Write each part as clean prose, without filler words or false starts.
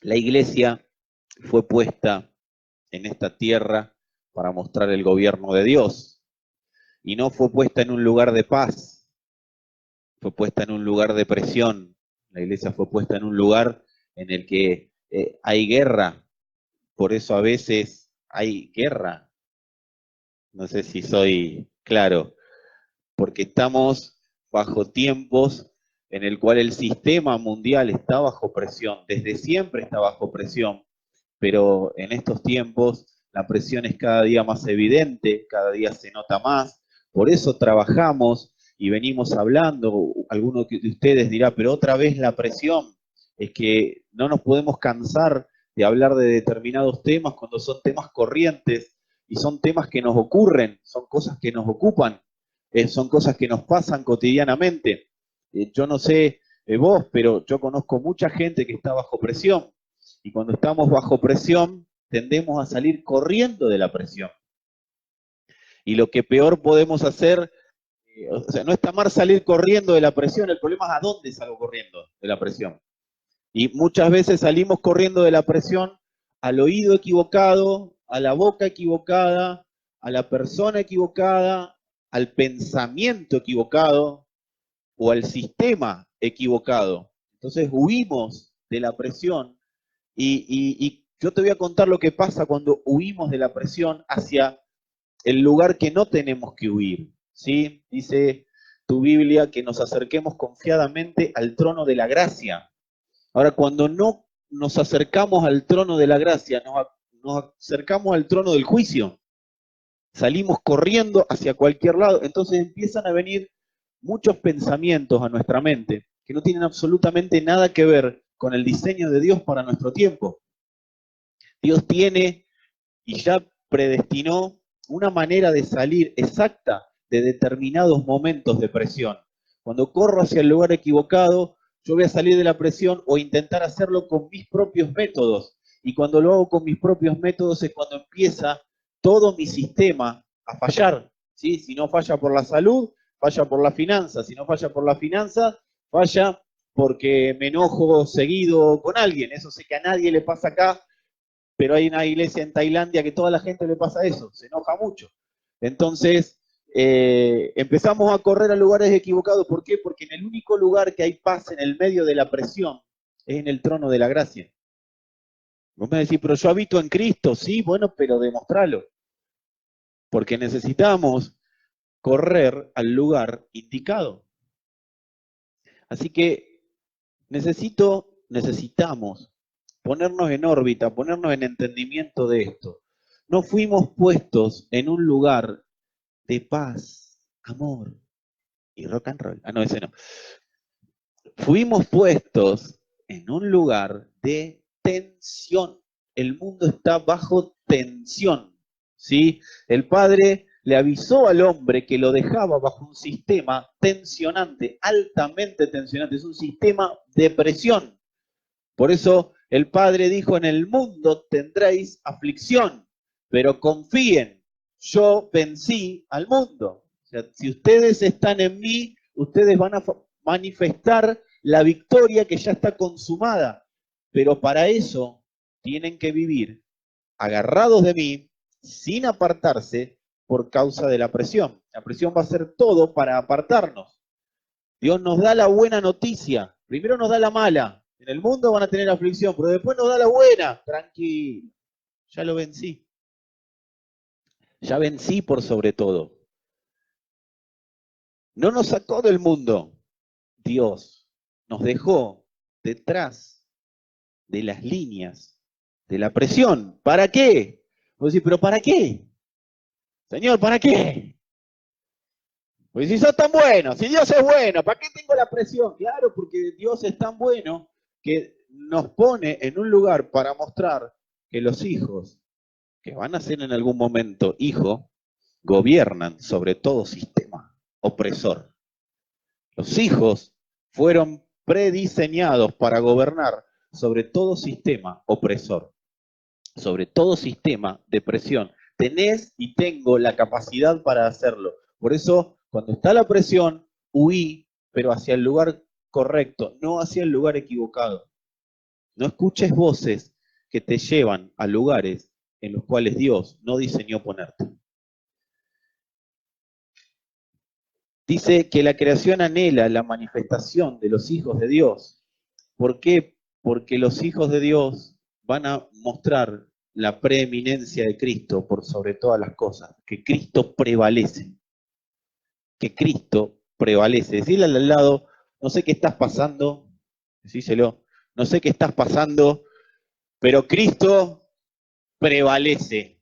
La iglesia fue puesta en esta tierra para mostrar el gobierno de Dios y no fue puesta en un lugar de paz, fue puesta en un lugar de presión. La iglesia fue puesta en un lugar en el que hay guerra, por eso a veces hay guerra. No sé si soy claro, porque estamos bajo tiempos en el cual el sistema mundial está bajo presión, desde siempre está bajo presión, pero en estos tiempos la presión es cada día más evidente, cada día se nota más, por eso trabajamos y venimos hablando, alguno de ustedes dirá, pero otra vez la presión, es que no nos podemos cansar de hablar de determinados temas cuando son temas corrientes y son temas que nos ocurren, son cosas que nos ocupan, son cosas que nos pasan cotidianamente. Yo no sé vos, pero yo conozco mucha gente que está bajo presión y cuando estamos bajo presión tendemos a salir corriendo de la presión. Y lo que peor podemos hacer, o sea, no está mal salir corriendo de la presión, el problema es a dónde salgo corriendo de la presión. Y muchas veces salimos corriendo de la presión al oído equivocado, a la boca equivocada, a la persona equivocada, al pensamiento equivocado o al sistema equivocado. Entonces huimos de la presión y yo te voy a contar lo que pasa cuando huimos de la presión hacia el lugar que no tenemos que huir. ¿Sí? Dice tu Biblia que nos acerquemos confiadamente al trono de la gracia. Ahora, cuando no nos acercamos al trono de la gracia, nos acercamos al trono del juicio. Salimos corriendo hacia cualquier lado, entonces empiezan a venir muchos pensamientos a nuestra mente que no tienen absolutamente nada que ver con el diseño de Dios para nuestro tiempo. Dios tiene y ya predestinó una manera de salir exacta de determinados momentos de presión. Cuando corro hacia el lugar equivocado, yo voy a salir de la presión o intentar hacerlo con mis propios métodos. Y cuando lo hago con mis propios métodos es cuando empieza todo mi sistema a fallar. ¿Sí? Si no falla por la salud, falla por la finanza. Si no falla por la finanza, falla porque me enojo seguido con alguien. Eso sé que a nadie le pasa acá, pero hay una iglesia en Tailandia que toda la gente le pasa eso, se enoja mucho. Entonces, empezamos a correr a lugares equivocados. ¿Por qué? Porque en el único lugar que hay paz en el medio de la presión es en el trono de la gracia. Vos me decís, pero yo habito en Cristo, sí, bueno, pero demostralo. Porque necesitamos correr al lugar indicado. Así que necesitamos ponernos en órbita, ponernos en entendimiento de esto. No fuimos puestos en un lugar de paz, amor y rock and roll. Ah, no, ese no. Fuimos puestos en un lugar de tensión. El mundo está bajo tensión, ¿sí? El Padre le avisó al hombre que lo dejaba bajo un sistema tensionante, altamente tensionante. Es un sistema de presión. Por eso el Padre dijo, en el mundo tendréis aflicción, pero confíen, yo vencí al mundo. O sea, si ustedes están en mí, ustedes van a manifestar la victoria que ya está consumada. Pero para eso tienen que vivir agarrados de mí, sin apartarse por causa de la presión. La presión va a ser todo para apartarnos. Dios nos da la buena noticia, primero nos da la mala. En el mundo van a tener aflicción, pero después nos da la buena. Tranquilo, ya lo vencí. Ya vencí por sobre todo. No nos sacó del mundo. Dios nos dejó detrás de las líneas de la presión. ¿Para qué? Vos decís, pero ¿para qué? Señor, ¿para qué? Pues si sos tan bueno, si Dios es bueno, ¿para qué tengo la presión? Claro, porque Dios es tan bueno que nos pone en un lugar para mostrar que los hijos, que van a ser en algún momento hijos, gobiernan sobre todo sistema opresor. Los hijos fueron prediseñados para gobernar sobre todo sistema opresor, sobre todo sistema de presión. Tenés y tengo la capacidad para hacerlo. Por eso, cuando está la presión, huí, pero hacia el lugar correcto, no hacia el lugar equivocado. No escuches voces que te llevan a lugares en los cuales Dios no diseñó ponerte. Dice que la creación anhela la manifestación de los hijos de Dios. ¿Por qué? Porque los hijos de Dios van a mostrar la preeminencia de Cristo por sobre todas las cosas, que Cristo prevalece, que Cristo prevalece. Decirle al lado, no sé qué estás pasando, decíselo, no sé qué estás pasando, pero Cristo prevalece.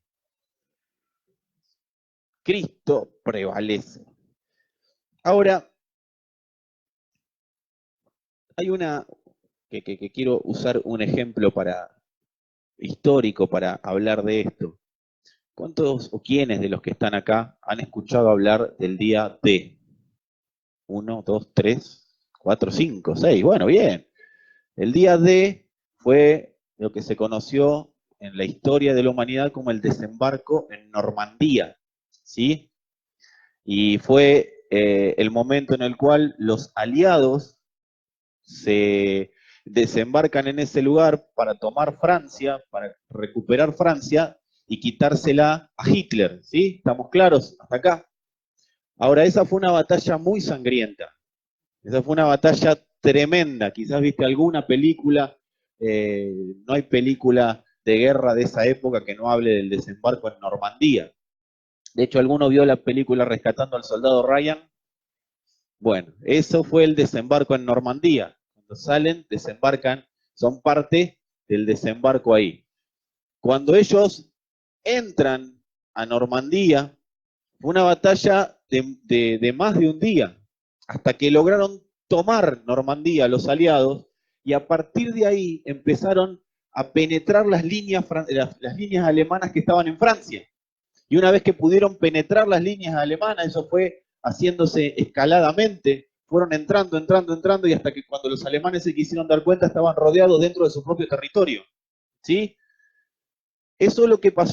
Cristo prevalece. Ahora, hay una que quiero usar un ejemplo histórico para hablar de esto. ¿Cuántos o quiénes de los que están acá han escuchado hablar del día D? 1, 2, 3, 4, 5, 6. Bueno, bien. El día D fue lo que se conoció en la historia de la humanidad como el desembarco en Normandía, ¿sí? Y fue el momento en el cual los aliados se desembarcan en ese lugar para tomar Francia, para recuperar Francia y quitársela a Hitler, ¿sí? ¿Estamos claros hasta acá? Ahora, esa fue una batalla muy sangrienta, esa fue una batalla tremenda, quizás viste alguna película, no hay película de guerra de esa época que no hable del desembarco en Normandía. De hecho, ¿alguno vio la película Rescatando al Soldado Ryan? Bueno, eso fue el desembarco en Normandía. Cuando salen, desembarcan, son parte del desembarco ahí. Cuando ellos entran a Normandía, fue una batalla de más de un día, hasta que lograron tomar Normandía los aliados, y a partir de ahí empezaron a penetrar las líneas alemanas que estaban en Francia. Y una vez que pudieron penetrar las líneas alemanas, eso fue haciéndose escaladamente, fueron entrando, y hasta que cuando los alemanes se quisieron dar cuenta estaban rodeados dentro de su propio territorio. ¿Sí? Eso,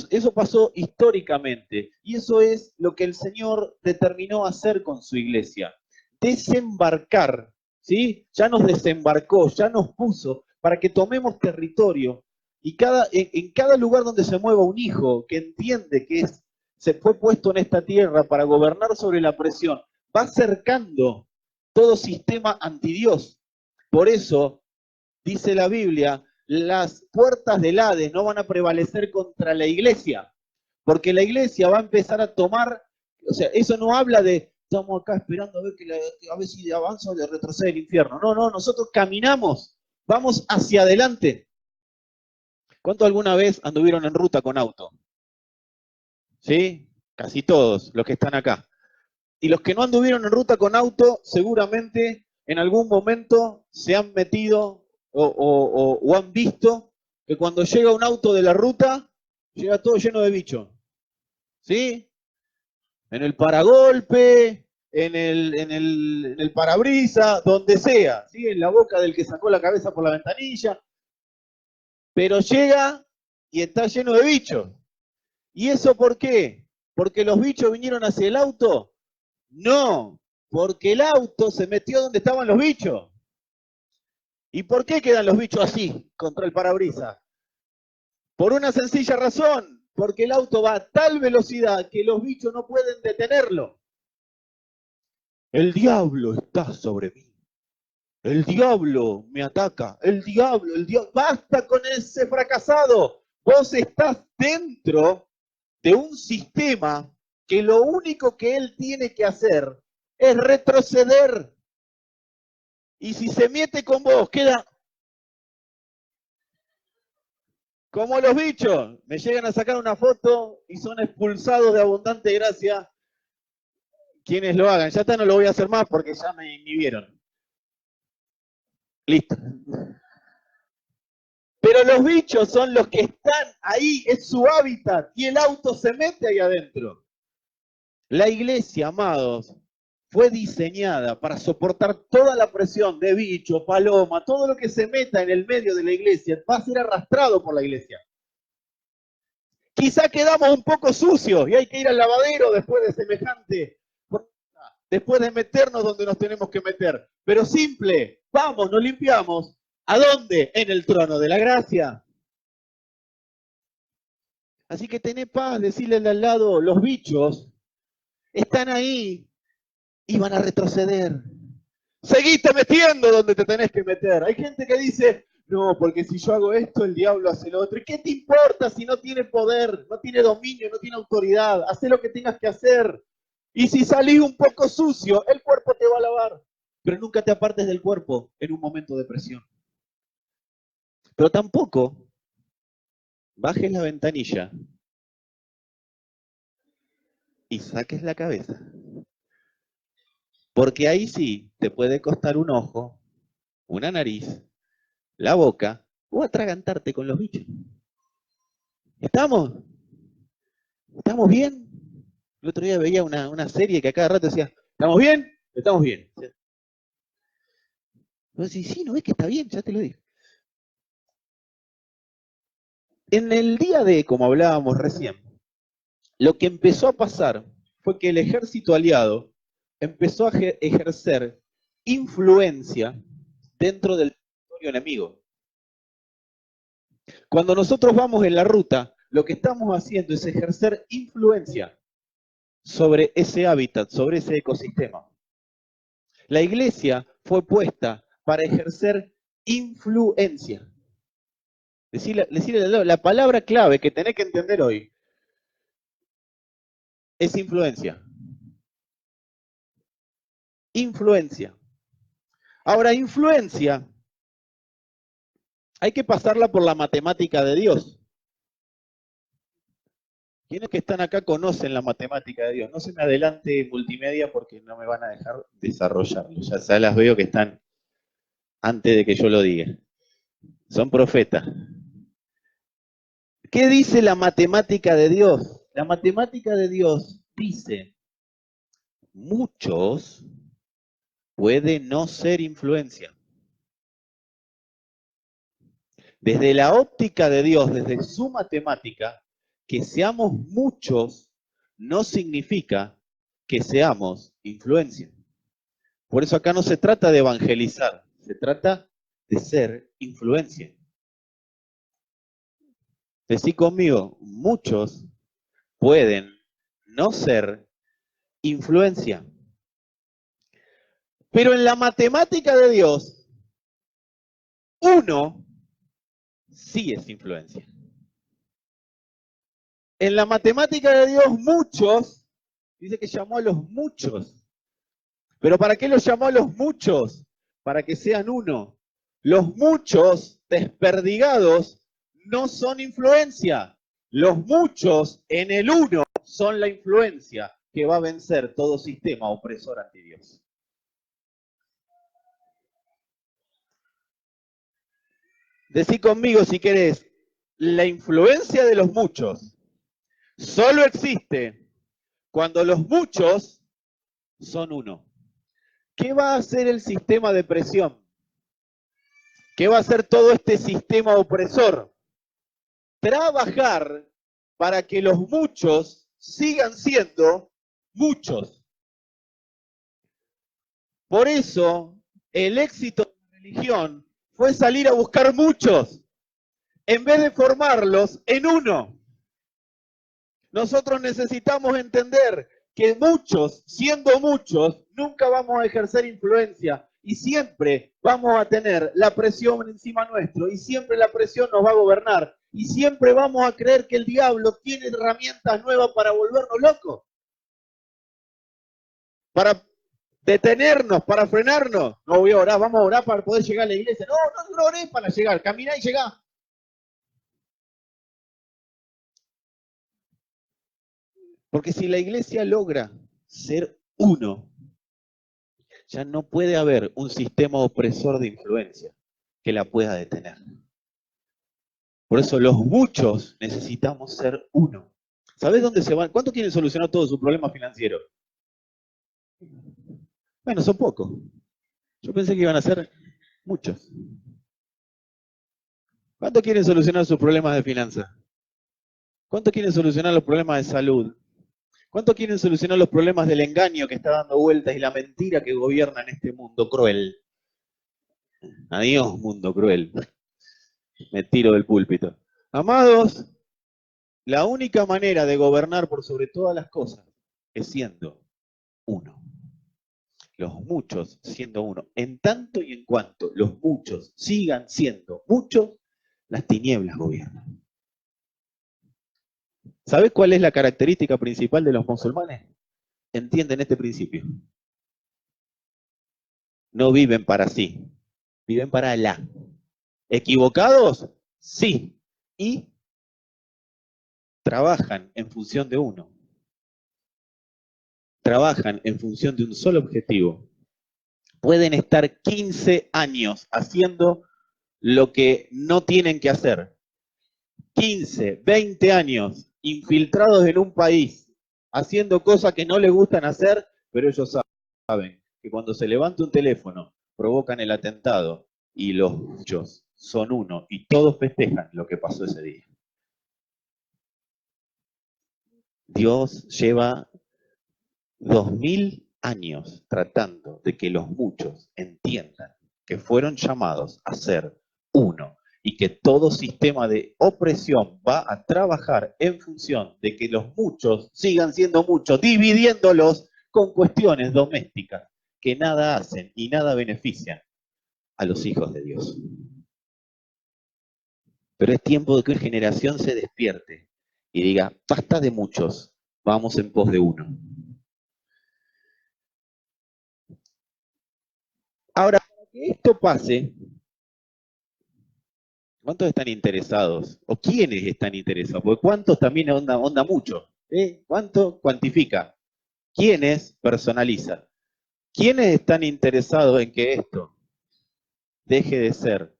eso pasó históricamente, y eso es lo que el Señor determinó hacer con su iglesia. Desembarcar, ¿sí? Ya nos desembarcó, ya nos puso para que tomemos territorio, y en cada lugar donde se mueva un hijo que entiende que se fue puesto en esta tierra para gobernar sobre la presión, va cercando todo sistema antidios. Por eso dice la Biblia, las puertas del Hades no van a prevalecer contra la iglesia, porque la iglesia va a empezar a tomar, o sea, eso no habla de, estamos acá esperando a ver, a ver si avanza o le retrocede el infierno. No, no, nosotros caminamos, vamos hacia adelante. ¿Cuántos alguna vez anduvieron en ruta con auto? ¿Sí? Casi todos los que están acá. Y los que no anduvieron en ruta con auto, seguramente en algún momento se han metido o han visto que cuando llega un auto de la ruta, llega todo lleno de bichos. ¿Sí? En el paragolpe, en el parabrisa, donde sea, ¿sí? En la boca del que sacó la cabeza por la ventanilla. Pero llega y está lleno de bichos. ¿Y eso por qué? ¿Porque los bichos vinieron hacia el auto? No, porque el auto se metió donde estaban los bichos. ¿Y por qué quedan los bichos así, contra el parabrisas? Por una sencilla razón, porque el auto va a tal velocidad que los bichos no pueden detenerlo. El diablo está sobre mí. El diablo me ataca. El diablo. Basta con ese fracasado. Vos estás dentro de un sistema que lo único que él tiene que hacer es retroceder. Y si se mete con vos, queda como los bichos. Me llegan a sacar una foto y son expulsados de abundante gracia quienes lo hagan. Ya está, no lo voy a hacer más porque ya me inhibieron. Listo. Pero los bichos son los que están ahí, es su hábitat, y el auto se mete ahí adentro. La iglesia, amados, fue diseñada para soportar toda la presión de bicho, paloma, todo lo que se meta en el medio de la iglesia va a ser arrastrado por la iglesia. Quizá quedamos un poco sucios y hay que ir al lavadero después de semejante, después de meternos donde nos tenemos que meter. Pero simple, vamos, nos limpiamos, ¿A dónde? En el trono de la gracia. Así que tené paz, decirle al lado, los bichos están ahí y van a retroceder. Seguite metiendo donde te tenés que meter. Hay gente que dice, no, porque si yo hago esto, el diablo hace lo otro. ¿Y qué te importa si no tiene poder, no tiene dominio, no tiene autoridad? Hacé lo que tengas que hacer. Y si salís un poco sucio, el cuerpo te va a lavar. Pero nunca te apartes del cuerpo en un momento de presión. Pero tampoco bajes la ventanilla y saques la cabeza. Porque ahí sí te puede costar un ojo, una nariz, la boca o atragantarte con los bichos. ¿Estamos? ¿Estamos bien? El otro día veía una serie que a cada rato decía, ¿estamos bien? Estamos bien. Vos decís, sí, no ves que está bien, ya te lo dije. En el día de, como hablábamos recién, lo que empezó a pasar fue que el ejército aliado empezó a ejercer influencia dentro del territorio enemigo. Cuando nosotros vamos en la ruta, lo que estamos haciendo es ejercer influencia sobre ese hábitat, sobre ese ecosistema. La iglesia fue puesta para ejercer influencia. Decirle la palabra clave que tenés que entender hoy es influencia. Influencia. Ahora, influencia hay que pasarla por la matemática de Dios. ¿Quiénes que están acá conocen la matemática de Dios? No se me adelante multimedia porque no me van a dejar desarrollarlo. Ya las veo que están antes de que yo lo diga. Son profetas. ¿Qué dice la matemática de Dios? La matemática de Dios dice, muchos puede no ser influencia. Desde la óptica de Dios, desde su matemática, que seamos muchos no significa que seamos influencia. Por eso acá no se trata de evangelizar, se trata de ser influencia. Decí conmigo, muchos pueden no ser influencia. Pero en la matemática de Dios, uno sí es influencia. En la matemática de Dios, muchos, dice que llamó a los muchos. ¿Pero para qué los llamó a los muchos? Para que sean uno. Los muchos desperdigados no son influencia. Los muchos en el uno son la influencia que va a vencer todo sistema opresor ante Dios. Decí conmigo si querés, la influencia de los muchos solo existe cuando los muchos son uno. ¿Qué va a hacer el sistema de presión? ¿Qué va a hacer todo este sistema opresor? Trabajar para que los muchos sigan siendo muchos. Por eso, el éxito de la religión fue salir a buscar muchos, en vez de formarlos en uno. Nosotros necesitamos entender que muchos, siendo muchos, nunca vamos a ejercer influencia y siempre vamos a tener la presión encima nuestro y siempre la presión nos va a gobernar y siempre vamos a creer que el diablo tiene herramientas nuevas para volvernos locos, para detenernos, para frenarnos. No voy a orar, vamos a orar para poder llegar a la iglesia. No oré para llegar, caminá y llegá. Porque si la iglesia logra ser uno, ya no puede haber un sistema opresor de influencia que la pueda detener. Por eso los muchos necesitamos ser uno. ¿Sabés dónde se van? ¿Cuántos quieren solucionar todos sus problemas financieros? Bueno, son pocos. Yo pensé que iban a ser muchos. ¿Cuántos quieren solucionar sus problemas de finanzas? ¿Cuántos quieren solucionar los problemas de salud? ¿Cuántos quieren solucionar los problemas del engaño que está dando vueltas y la mentira que gobierna en este mundo cruel? Adiós, mundo cruel. Me tiro del púlpito. Amados, la única manera de gobernar por sobre todas las cosas es siendo uno. Los muchos siendo uno. En tanto y en cuanto los muchos sigan siendo muchos, las tinieblas gobiernan. ¿Sabes cuál es la característica principal de los musulmanes? Entienden este principio. No viven para sí, viven para Alá. ¿Equivocados? Sí. Y trabajan en función de uno. Trabajan en función de un solo objetivo. Pueden estar 15 años haciendo lo que no tienen que hacer. 15, 20 años infiltrados en un país, haciendo cosas que no les gustan hacer, pero ellos saben que cuando se levanta un teléfono, provocan el atentado y los muchos son uno y todos festejan lo que pasó ese día. Dios lleva 2000 años tratando de que los muchos entiendan que fueron llamados a ser uno y que todo sistema de opresión va a trabajar en función de que los muchos sigan siendo muchos, dividiéndolos con cuestiones domésticas que nada hacen y nada benefician a los hijos de Dios. Pero es tiempo de que una generación se despierte y diga, basta de muchos, vamos en pos de uno. Ahora, para que esto pase, ¿cuántos están interesados? ¿O quiénes están interesados? Porque cuántos también onda mucho. ¿Cuánto cuantifica? ¿Quiénes personaliza? ¿Quiénes están interesados en que esto deje de ser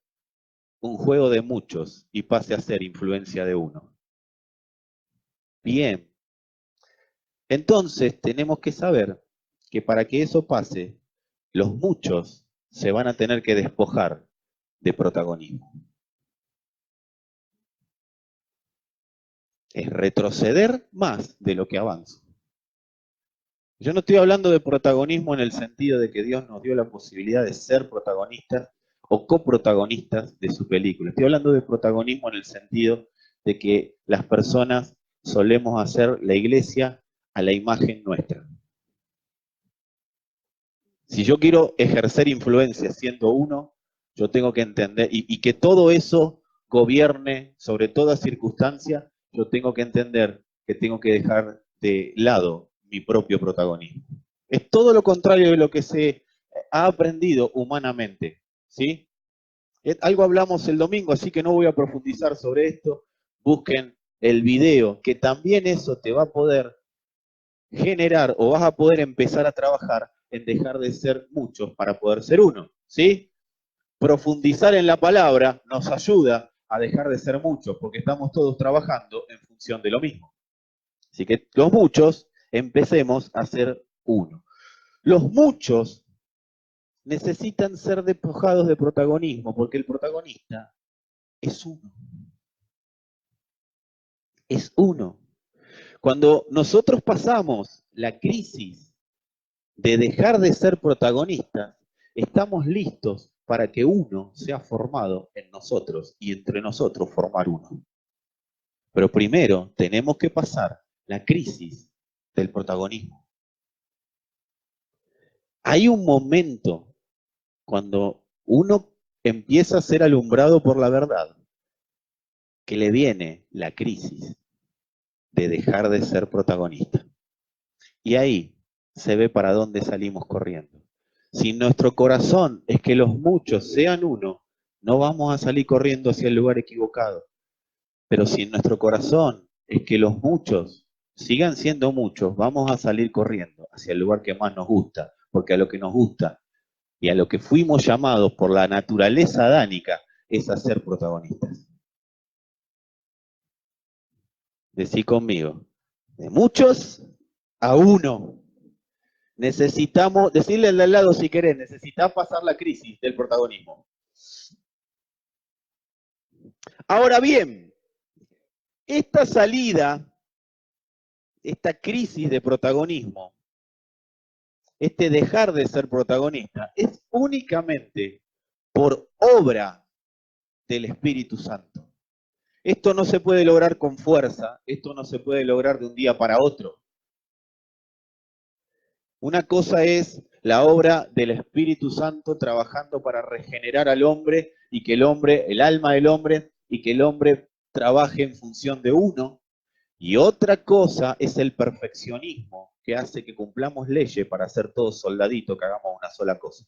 un juego de muchos y pase a ser influencia de uno? Bien. Entonces tenemos que saber que para que eso pase, los muchos se van a tener que despojar de protagonismo. Es retroceder más de lo que avanza. Yo no estoy hablando de protagonismo en el sentido de que Dios nos dio la posibilidad de ser protagonistas o coprotagonistas de su película. Estoy hablando de protagonismo en el sentido de que las personas solemos hacer la iglesia a la imagen nuestra. Si yo quiero ejercer influencia siendo uno, yo tengo que entender, y que todo eso gobierne sobre toda circunstancia, yo tengo que entender que tengo que dejar de lado mi propio protagonismo. Es todo lo contrario de lo que se ha aprendido humanamente, ¿sí? Algo hablamos el domingo, así que no voy a profundizar sobre esto. Busquen el video, que también eso te va a poder generar o vas a poder empezar a trabajar en dejar de ser muchos para poder ser uno, ¿sí? Profundizar en la palabra nos ayuda a dejar de ser muchos, porque estamos todos trabajando en función de lo mismo. Así que los muchos empecemos a ser uno. Los muchos necesitan ser despojados de protagonismo, porque el protagonista es uno. Es uno. Cuando nosotros pasamos la crisis de dejar de ser protagonistas, estamos listos para que uno sea formado en nosotros y entre nosotros formar uno. Pero primero tenemos que pasar la crisis del protagonismo. Hay un momento cuando uno empieza a ser alumbrado por la verdad, que le viene la crisis de dejar de ser protagonista. Y ahí se ve para dónde salimos corriendo. Si nuestro corazón es que los muchos sean uno, no vamos a salir corriendo hacia el lugar equivocado. Pero si en nuestro corazón es que los muchos sigan siendo muchos, vamos a salir corriendo hacia el lugar que más nos gusta, porque a lo que nos gusta y a lo que fuimos llamados por la naturaleza adánica es a ser protagonistas. Decí conmigo, de muchos a uno. Necesitamos, decirle al de al lado si querés, necesitás pasar la crisis del protagonismo. Ahora bien, esta salida, esta crisis de protagonismo, este dejar de ser protagonista, es únicamente por obra del Espíritu Santo. Esto no se puede lograr con fuerza, esto no se puede lograr de un día para otro. Una cosa es la obra del Espíritu Santo trabajando para regenerar al hombre y que el hombre, el alma del hombre, y que el hombre trabaje en función de uno. Y otra cosa es el perfeccionismo que hace que cumplamos leyes para ser todos soldaditos, que hagamos una sola cosa.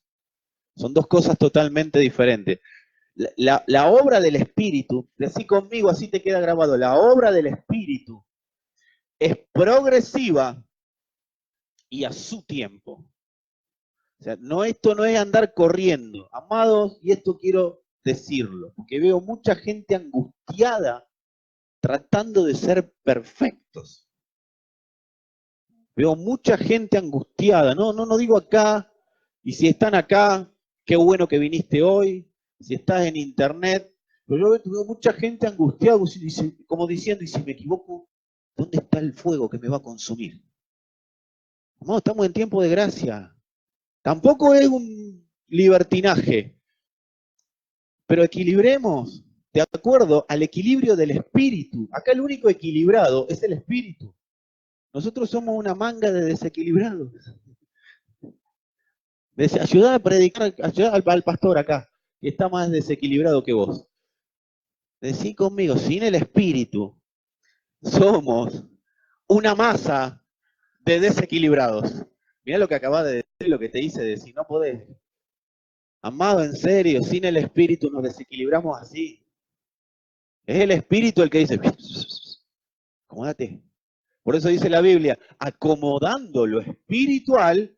Son dos cosas totalmente diferentes. La obra del Espíritu, decí conmigo, así te queda grabado, la obra del Espíritu es progresiva y a su tiempo. O sea, esto no es andar corriendo. Amados, y esto quiero decirlo, porque veo mucha gente angustiada tratando de ser perfectos. Veo mucha gente angustiada. No digo acá, y si están acá, qué bueno que viniste hoy, si estás en internet, pero yo veo mucha gente angustiada, como diciendo, y si me equivoco, ¿dónde está el fuego que me va a consumir? Amados, estamos en tiempo de gracia. Tampoco es un libertinaje, pero equilibremos de acuerdo al equilibrio del espíritu. Acá el único equilibrado es el espíritu. Nosotros somos una manga de desequilibrados. Ayudá a predicar, ayudá al pastor acá, que está más desequilibrado que vos. Decí conmigo, sin el espíritu somos una masa de desequilibrados. Mirá lo que acabas de decir, lo que te hice decir, no podés. Amado, en serio, sin el espíritu nos desequilibramos así. Es el espíritu el que dice, acomódate. Por eso dice la Biblia, acomodando lo espiritual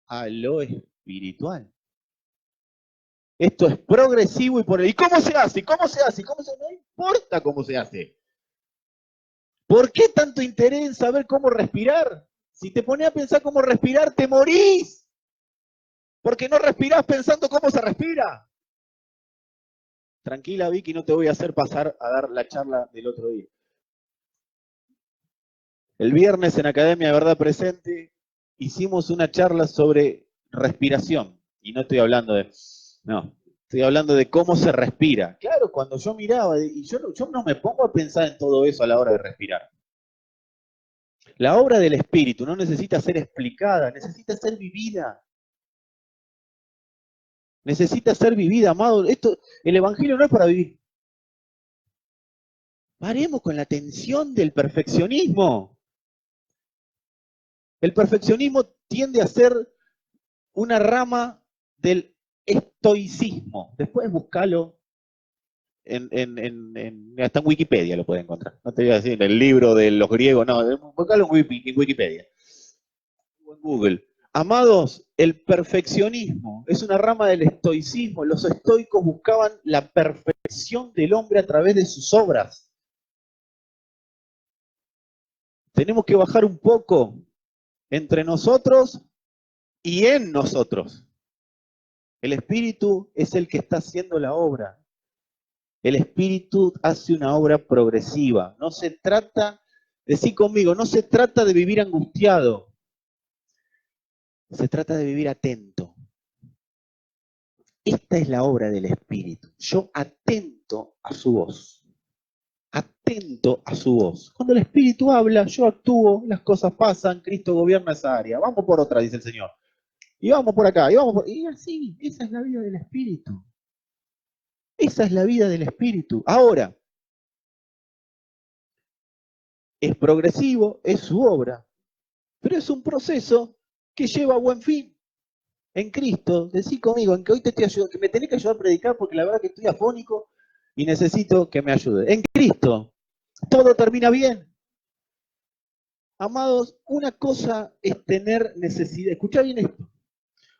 a lo espiritual. Esto es progresivo y por el... ¿Y cómo se hace? ¿Cómo se hace? ¿Cómo se hace? No importa cómo se hace. ¿Por qué tanto interés en saber cómo respirar? Si te pones a pensar cómo respirar, te morís. Porque no respirás pensando cómo se respira. Tranquila, Vicky, no te voy a hacer pasar a dar la charla del otro día. El viernes en Academia de Verdad Presente hicimos una charla sobre respiración. Y no estoy hablando de... No, estoy hablando de cómo se respira. Claro, cuando yo miraba, y yo no me pongo a pensar en todo eso a la hora de respirar. La obra del Espíritu no necesita ser explicada, necesita ser vivida. Necesita ser vivida, amado. El Evangelio no es para vivir. Paremos con la tensión del perfeccionismo. El perfeccionismo tiende a ser una rama del estoicismo. Después búscalo hasta en Wikipedia lo puedes encontrar. No te voy a decir en el libro de los griegos, no, búscalo en Wikipedia o en Google. Amados, el perfeccionismo es una rama del estoicismo. Los estoicos buscaban la perfección del hombre a través de sus obras. Tenemos que bajar un poco entre nosotros y en nosotros. El Espíritu es el que está haciendo la obra. El Espíritu hace una obra progresiva. No se trata, decí conmigo, no se trata de vivir angustiado. Se trata de vivir atento. Esta es la obra del Espíritu. Yo atento a su voz. Atento a su voz. Cuando el Espíritu habla, yo actúo, las cosas pasan, Cristo gobierna esa área. Vamos por otra, dice el Señor. Y vamos por acá, y así, esa es la vida del Espíritu. Esa es la vida del Espíritu. Ahora, es progresivo, es su obra, pero es un proceso que lleva a buen fin. En Cristo, decí conmigo, en que hoy te estoy ayudando, que me tenés que ayudar a predicar porque la verdad que estoy afónico y necesito que me ayude. En Cristo, todo termina bien. Amados, una cosa es tener necesidad, escuchá bien esto,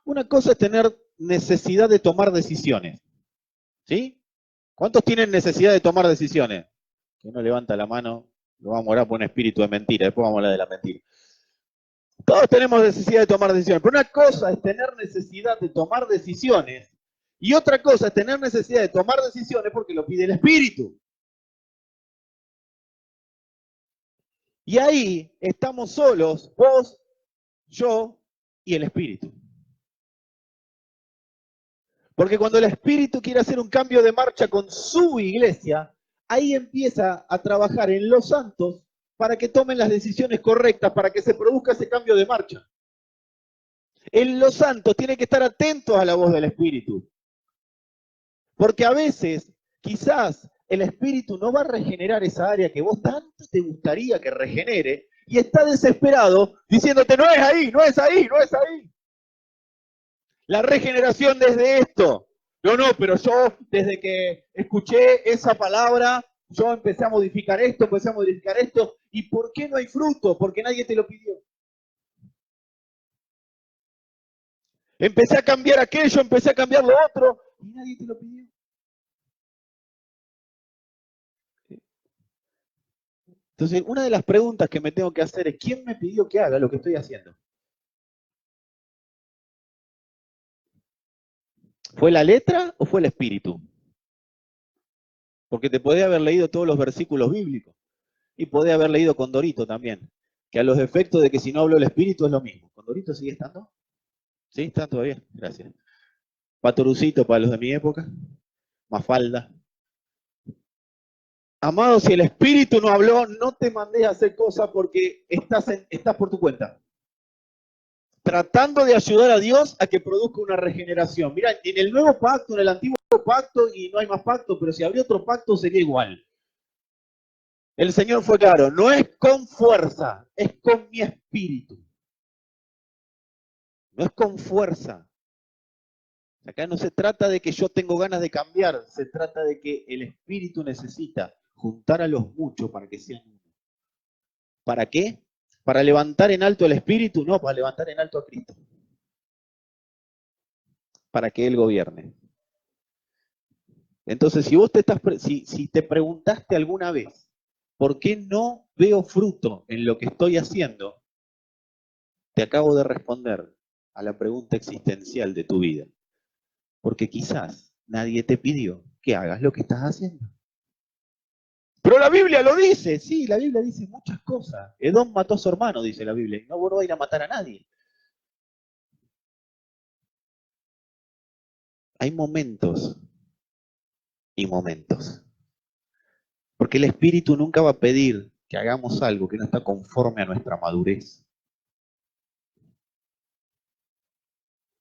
una cosa es tener necesidad de tomar decisiones, ¿sí? ¿Cuántos tienen necesidad de tomar decisiones? Que uno levanta la mano, lo vamos a orar por un espíritu de mentira, después vamos a hablar de la mentira. Todos tenemos necesidad de tomar decisiones, pero una cosa es tener necesidad de tomar decisiones y otra cosa es tener necesidad de tomar decisiones porque lo pide el Espíritu. Y ahí estamos solos, vos, yo y el Espíritu. Porque cuando el Espíritu quiere hacer un cambio de marcha con su iglesia, ahí empieza a trabajar en los santos para que tomen las decisiones correctas, para que se produzca ese cambio de marcha. En los santos tienen que estar atentos a la voz del Espíritu. Porque a veces, quizás, el Espíritu no va a regenerar esa área que vos tanto te gustaría que regenere, y está desesperado diciéndote, no es ahí, no es ahí, no es ahí. La regeneración desde esto. No, pero yo desde que escuché esa palabra, yo empecé a modificar esto, ¿y por qué no hay fruto? Porque nadie te lo pidió. Empecé a cambiar aquello, empecé a cambiar lo otro, y nadie te lo pidió. Entonces, una de las preguntas que me tengo que hacer es, ¿quién me pidió que haga lo que estoy haciendo? ¿Fue la letra o fue el espíritu? Porque te podía haber leído todos los versículos bíblicos y podía haber leído Condorito también, que a los efectos de que si no habló el espíritu es lo mismo. ¿Condorito sigue estando? Sí, está todavía, gracias. Patorucito para los de mi época, Mafalda. Amado, si el espíritu no habló, no te mandé a hacer cosas porque estás por tu cuenta. Tratando de ayudar a Dios a que produzca una regeneración. Mira, en el nuevo pacto, en el antiguo pacto, y no hay más pacto, pero si habría otro pacto sería igual. El Señor fue claro, no es con fuerza, es con mi espíritu. No es con fuerza. Acá no se trata de que yo tengo ganas de cambiar, se trata de que el espíritu necesita juntar a los muchos para que sean uno. ¿Para qué? ¿Para levantar en alto el espíritu? No, para levantar en alto a Cristo. Para que Él gobierne. Entonces, si vos si te preguntaste alguna vez, ¿por qué no veo fruto en lo que estoy haciendo? Te acabo de responder a la pregunta existencial de tu vida. Porque quizás nadie te pidió que hagas lo que estás haciendo. Pero la Biblia lo dice, sí, la Biblia dice muchas cosas. Edom mató a su hermano, dice la Biblia, y no volvió a ir a matar a nadie. Hay momentos y momentos. Porque el Espíritu nunca va a pedir que hagamos algo que no está conforme a nuestra madurez.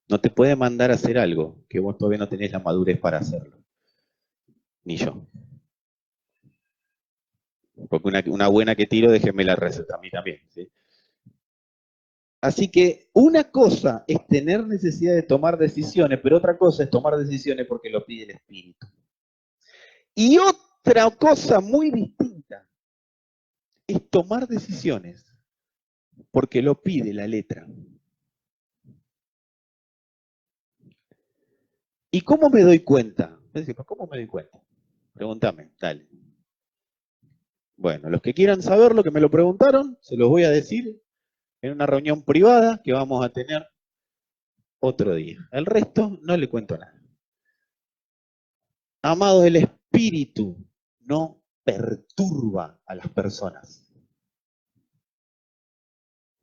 No te puede mandar a hacer algo que vos todavía no tenés la madurez para hacerlo. Ni yo. Porque una buena que tiro, déjenme la receta a mí también. ¿Sí? Así que una cosa es tener necesidad de tomar decisiones, pero otra cosa es tomar decisiones porque lo pide el Espíritu. Y otra cosa muy distinta es tomar decisiones porque lo pide la letra. ¿Y cómo me doy cuenta? ¿Cómo me doy cuenta? Pregúntame, dale. Bueno, los que quieran saber lo que me lo preguntaron, se los voy a decir en una reunión privada que vamos a tener otro día. El resto no le cuento nada. Amado, el Espíritu no perturba a las personas.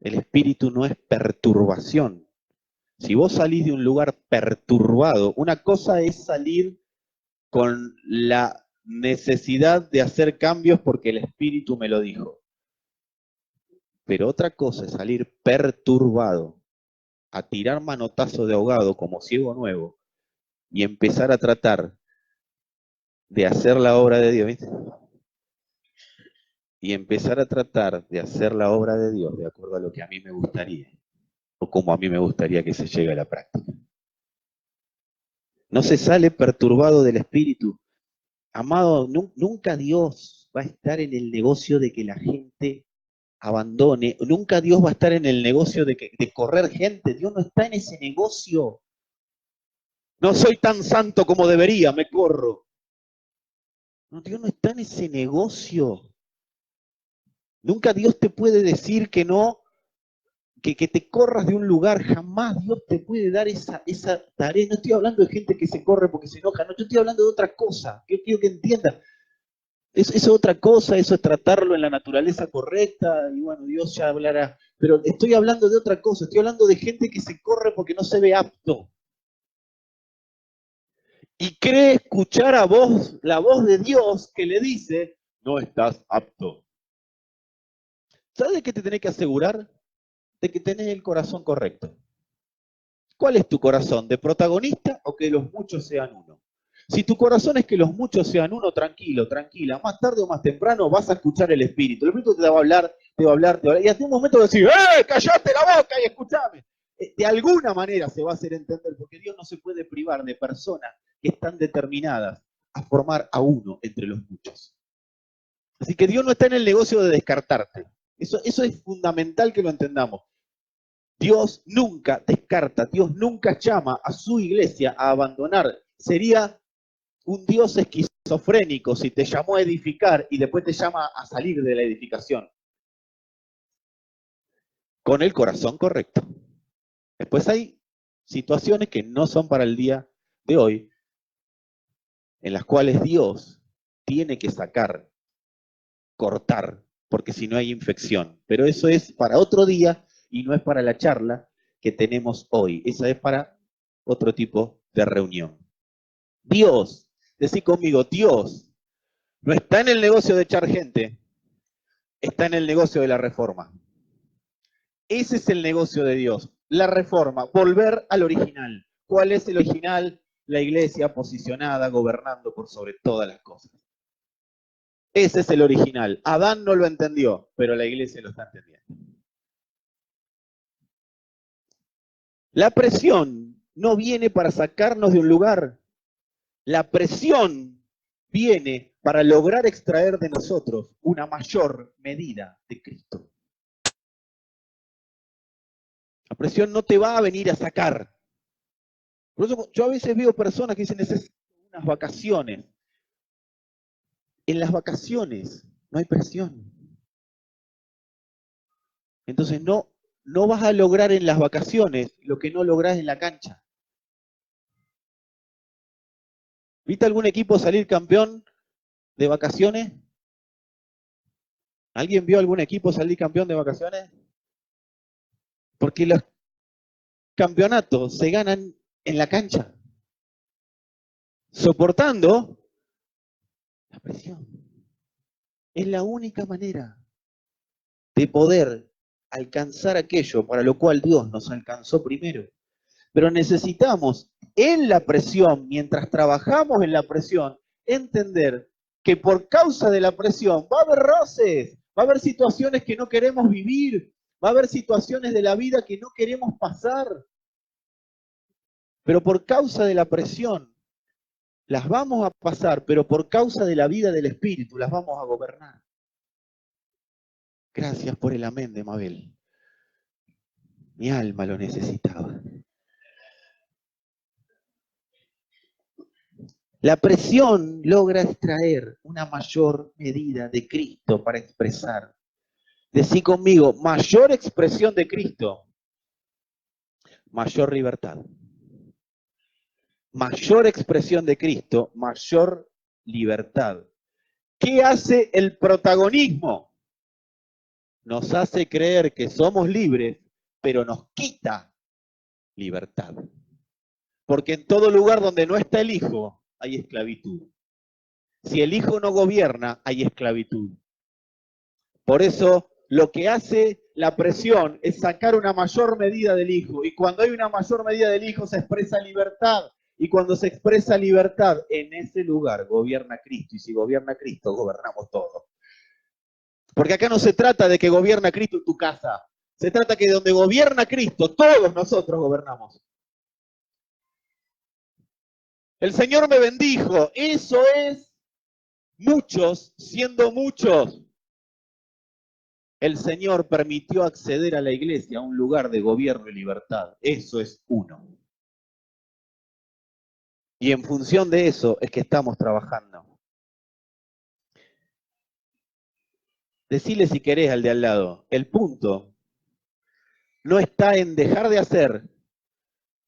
El Espíritu no es perturbación. Si vos salís de un lugar perturbado, una cosa es salir con la necesidad de hacer cambios porque el Espíritu me lo dijo. Pero otra cosa es salir perturbado, a tirar manotazo de ahogado como ciego nuevo y empezar a tratar de hacer la obra de Dios, ¿viste? Y empezar a tratar de hacer la obra de Dios de acuerdo a lo que a mí me gustaría, o como a mí me gustaría que se llegue a la práctica. No se sale perturbado del espíritu. Amado, nunca Dios va a estar en el negocio de que la gente abandone, nunca Dios va a estar en el negocio de correr gente, Dios no está en ese negocio. No soy tan santo como debería, me corro. No, Dios no está en ese negocio. Nunca Dios te puede decir que no, que te corras de un lugar, jamás Dios te puede dar esa tarea. No estoy hablando de gente que se corre porque se enoja, no, yo estoy hablando de otra cosa, que quiero que entiendas. Eso es otra cosa, eso es tratarlo en la naturaleza correcta, y bueno, Dios ya hablará. Pero estoy hablando de otra cosa, estoy hablando de gente que se corre porque no se ve apto. y cree escuchar la voz de Dios que le dice, no estás apto. ¿Sabes de qué te tenés que asegurar? De que tenés el corazón correcto. ¿Cuál es tu corazón? ¿De protagonista o que los muchos sean uno? Si tu corazón es que los muchos sean uno, tranquilo, tranquila, más tarde o más temprano vas a escuchar el Espíritu. El Espíritu te va a hablar, te va a hablar, te va a hablar. Y hasta un momento de decir, ¡cállate la boca y escúchame! De alguna manera se va a hacer entender, porque Dios no se puede privar de personas que están determinadas a formar a uno entre los muchos. Así que Dios no está en el negocio de descartarte. Eso es fundamental que lo entendamos. Dios nunca descarta, Dios nunca llama a su iglesia a abandonar. Sería un Dios esquizofrénico si te llamó a edificar y después te llama a salir de la edificación. Con el corazón correcto. Después hay situaciones que no son para el día de hoy, en las cuales Dios tiene que sacar, cortar, porque si no hay infección. Pero eso es para otro día y no es para la charla que tenemos hoy. Esa es para otro tipo de reunión. Dios, decí conmigo, Dios no está en el negocio de echar gente, está en el negocio de la reforma. Ese es el negocio de Dios, la reforma, volver al original. ¿Cuál es el original? La iglesia posicionada, gobernando por sobre todas las cosas. Ese es el original. Adán no lo entendió, pero la iglesia lo está entendiendo. La presión no viene para sacarnos de un lugar. La presión viene para lograr extraer de nosotros una mayor medida de Cristo. La presión no te va a venir a sacar. Por eso yo a veces veo personas que dicen, necesito unas vacaciones. En las vacaciones no hay presión. Entonces no vas a lograr en las vacaciones lo que no lográs en la cancha. ¿Viste algún equipo salir campeón de vacaciones? ¿Alguien vio algún equipo salir campeón de vacaciones? Porque los campeonatos se ganan en la cancha, soportando la presión. Es la única manera de poder alcanzar aquello para lo cual Dios nos alcanzó primero. Pero necesitamos en la presión, mientras trabajamos en la presión, entender que por causa de la presión va a haber roces, va a haber situaciones que no queremos vivir, va a haber situaciones de la vida que no queremos pasar. Pero por causa de la presión, las vamos a pasar, pero por causa de la vida del Espíritu, las vamos a gobernar. Gracias por el amén de Mabel. Mi alma lo necesitaba. La presión logra extraer una mayor medida de Cristo para expresar. Decí conmigo, mayor expresión de Cristo, mayor libertad. Mayor expresión de Cristo, mayor libertad. ¿Qué hace el protagonismo? Nos hace creer que somos libres, pero nos quita libertad. Porque en todo lugar donde no está el Hijo, hay esclavitud. Si el Hijo no gobierna, hay esclavitud. Por eso, lo que hace la presión es sacar una mayor medida del Hijo. Y cuando hay una mayor medida del Hijo, se expresa libertad. Y cuando se expresa libertad, en ese lugar gobierna Cristo. Y si gobierna Cristo, gobernamos todos. Porque acá no se trata de que gobierna Cristo en tu casa. Se trata que donde gobierna Cristo, todos nosotros gobernamos. El Señor me bendijo. Eso es muchos siendo muchos. El Señor permitió acceder a la iglesia a un lugar de gobierno y libertad. Eso es uno. Y en función de eso es que estamos trabajando. Decile si querés al de al lado. El punto no está en dejar de hacer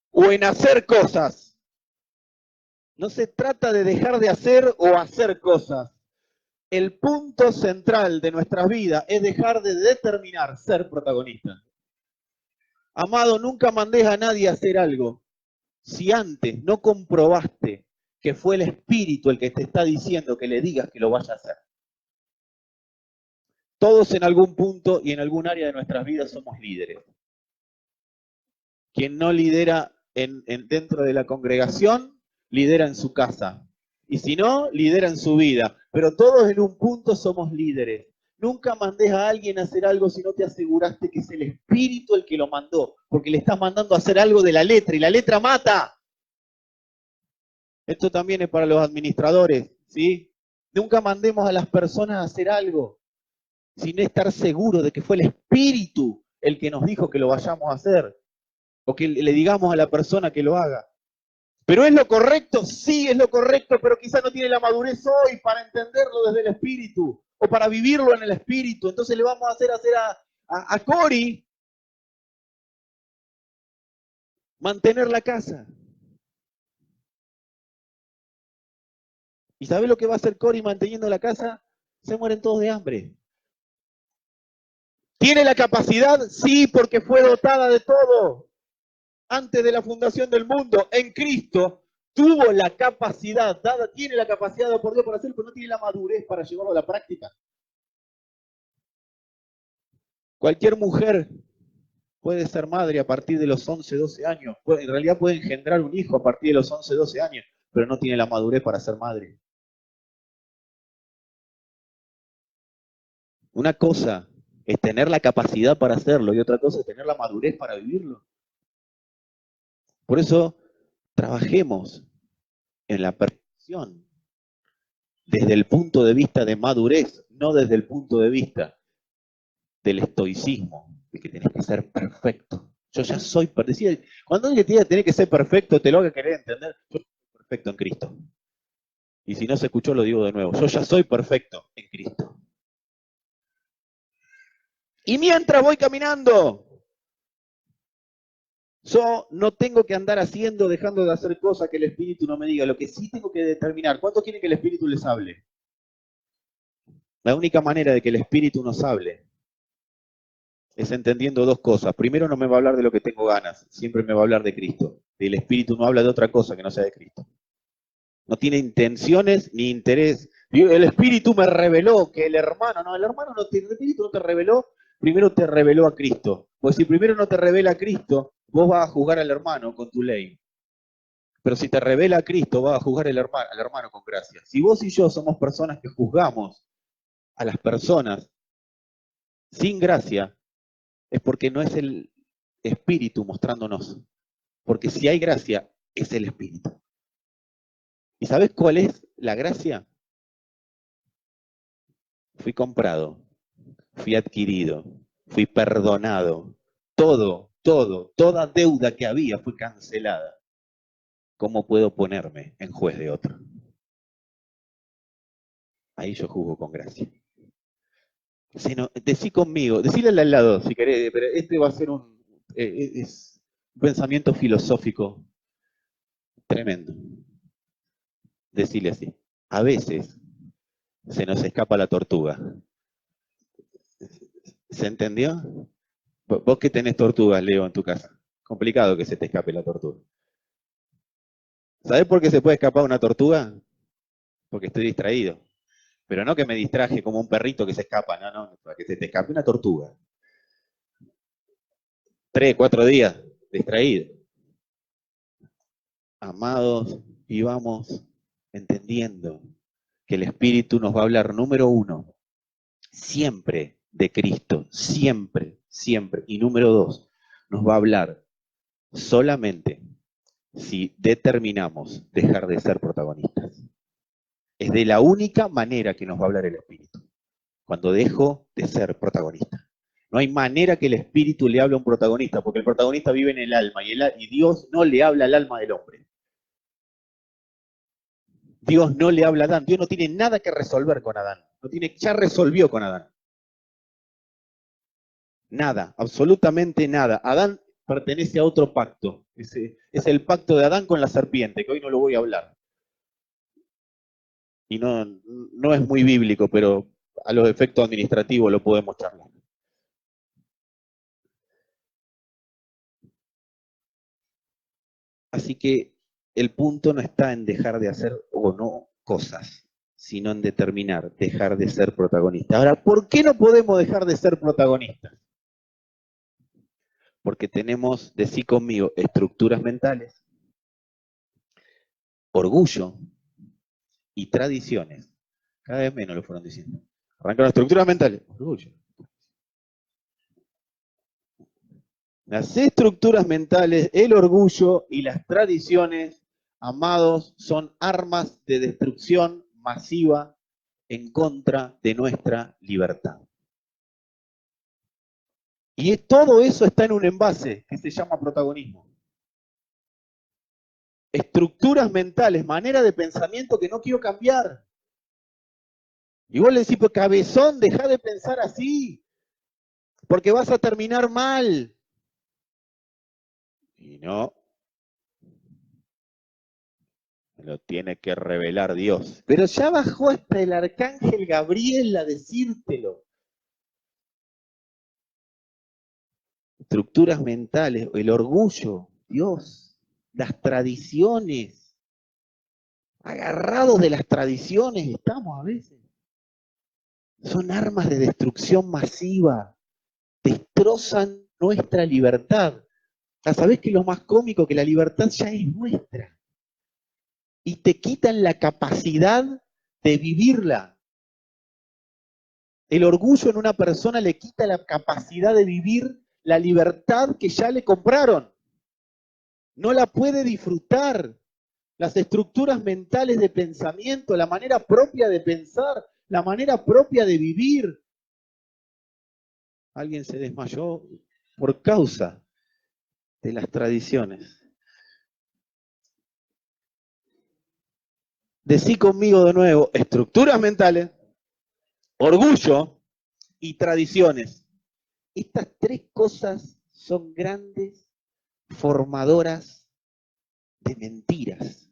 o en hacer cosas. No se trata de dejar de hacer o hacer cosas. El punto central de nuestras vidas es dejar de determinar ser protagonista. Amado, nunca mandes a nadie a hacer algo si antes no comprobaste que fue el Espíritu el que te está diciendo que le digas que lo vaya a hacer. Todos en algún punto y en algún área de nuestras vidas somos líderes. Quien no lidera dentro de la congregación, lidera en su casa. Y si no, lidera en su vida. Pero todos en un punto somos líderes. Nunca mandes a alguien a hacer algo si no te aseguraste que es el Espíritu el que lo mandó. Porque le estás mandando a hacer algo de la letra y la letra mata. Esto también es para los administradores, ¿sí? Nunca mandemos a las personas a hacer algo sin estar seguros de que fue el Espíritu el que nos dijo que lo vayamos a hacer. O que le digamos a la persona que lo haga. ¿Pero es lo correcto? Sí, es lo correcto, pero quizás no tiene la madurez hoy para entenderlo desde el Espíritu, o para vivirlo en el Espíritu. Entonces le vamos a hacer a Cori mantener la casa. ¿Y sabe lo que va a hacer Cori manteniendo la casa? Se mueren todos de hambre. ¿Tiene la capacidad? Sí, porque fue dotada de todo. Antes de la fundación del mundo, en Cristo, tuvo la capacidad, tiene la capacidad por Dios para hacerlo, pero no tiene la madurez para llevarlo a la práctica. Cualquier mujer puede ser madre a partir de los 11, 12 años. En realidad puede engendrar un hijo a partir de los 11, 12 años, pero no tiene la madurez para ser madre. Una cosa es tener la capacidad para hacerlo y otra cosa es tener la madurez para vivirlo. Por eso, trabajemos en la perfección desde el punto de vista de madurez, no desde el punto de vista del estoicismo, de que tenés que ser perfecto. Yo ya soy perfecto. Cuando alguien te diga que tenés que ser perfecto, te lo haga querer entender. Yo soy perfecto en Cristo. Y si no se escuchó, lo digo de nuevo. Yo ya soy perfecto en Cristo. Y mientras voy caminando, yo no tengo que andar haciendo, dejando de hacer cosas que el Espíritu no me diga. Lo que sí tengo que determinar, ¿cuánto quieren que el Espíritu les hable? La única manera de que el Espíritu nos hable es entendiendo dos cosas. Primero, no me va a hablar de lo que tengo ganas, siempre me va a hablar de Cristo. El Espíritu no habla de otra cosa que no sea de Cristo. No tiene intenciones ni interés. El Espíritu me reveló que el hermano no tiene, el Espíritu no te reveló, primero te reveló a Cristo. Pues si primero no te revela a Cristo, vos vas a juzgar al hermano con tu ley. Pero si te revela a Cristo, vas a juzgar al hermano con gracia. Si vos y yo somos personas que juzgamos a las personas sin gracia, es porque no es el Espíritu mostrándonos. Porque si hay gracia, es el Espíritu. ¿Y sabes cuál es la gracia? Fui comprado, fui adquirido, fui perdonado. Toda deuda que había fue cancelada. ¿Cómo puedo ponerme en juez de otro? Ahí yo juzgo con gracia. Decí conmigo, decíle al lado si querés, pero este va a ser es un pensamiento filosófico tremendo. Decirle así. A veces se nos escapa la tortuga. ¿Se entendió? Vos que tenés tortugas, Leo, en tu casa. Complicado que se te escape la tortuga. ¿Sabés por qué se puede escapar una tortuga? Porque estoy distraído. Pero no que me distraje como un perrito que se escapa, no, para que se te escape una tortuga. 3, 4 días distraído. Amados, y vamos entendiendo que el Espíritu nos va a hablar, número uno, siempre de Cristo, siempre, siempre. Y número dos, nos va a hablar solamente si determinamos dejar de ser protagonistas. Es de la única manera que nos va a hablar el Espíritu, cuando dejo de ser protagonista. No hay manera que el Espíritu le hable a un protagonista, porque el protagonista vive en el alma y Dios no le habla al alma del hombre. Dios no le habla a Adán. Dios no tiene nada que resolver con Adán. Ya resolvió con Adán. Nada, absolutamente nada. Adán pertenece a otro pacto. Es el pacto de Adán con la serpiente, que hoy no lo voy a hablar. Y no es muy bíblico, pero a los efectos administrativos lo podemos charlar. Así que el punto no está en dejar de hacer o no cosas, sino en determinar dejar de ser protagonista. Ahora, ¿por qué no podemos dejar de ser protagonistas? Porque tenemos, decí conmigo, estructuras mentales, orgullo y tradiciones. Cada vez menos lo fueron diciendo. Arrancaron estructuras mentales, orgullo. Las estructuras mentales, el orgullo y las tradiciones, amados, son armas de destrucción masiva en contra de nuestra libertad. Y todo eso está en un envase que se llama protagonismo. Estructuras mentales, manera de pensamiento que no quiero cambiar. Y vos le decís, pues cabezón, deja de pensar así, porque vas a terminar mal. Y no, lo tiene que revelar Dios. Pero ya bajó hasta el arcángel Gabriel a decírtelo. Estructuras mentales, el orgullo, Dios, las tradiciones. Agarrados de las tradiciones estamos a veces. Son armas de destrucción masiva. Destrozan nuestra libertad. ¿Sabés qué es lo más cómico? Que la libertad ya es nuestra. Y te quitan la capacidad de vivirla. El orgullo en una persona le quita la capacidad de vivir la libertad que ya le compraron. No la puede disfrutar. Las estructuras mentales de pensamiento, la manera propia de pensar, la manera propia de vivir. Alguien se desmayó por causa de las tradiciones. Decí conmigo de nuevo, estructuras mentales, orgullo y tradiciones. Estas tres cosas son grandes formadoras de mentiras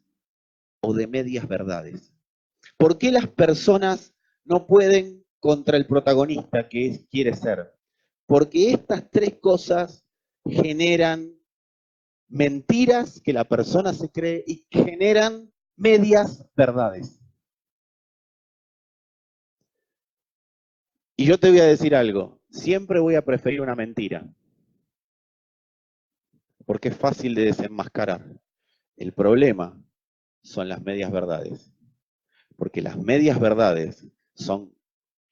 o de medias verdades. ¿Por qué las personas no pueden contra el protagonista que quiere ser? Porque estas tres cosas generan mentiras que la persona se cree y generan medias verdades. Y yo te voy a decir algo, siempre voy a preferir una mentira, porque es fácil de desenmascarar. El problema son las medias verdades, porque las medias verdades son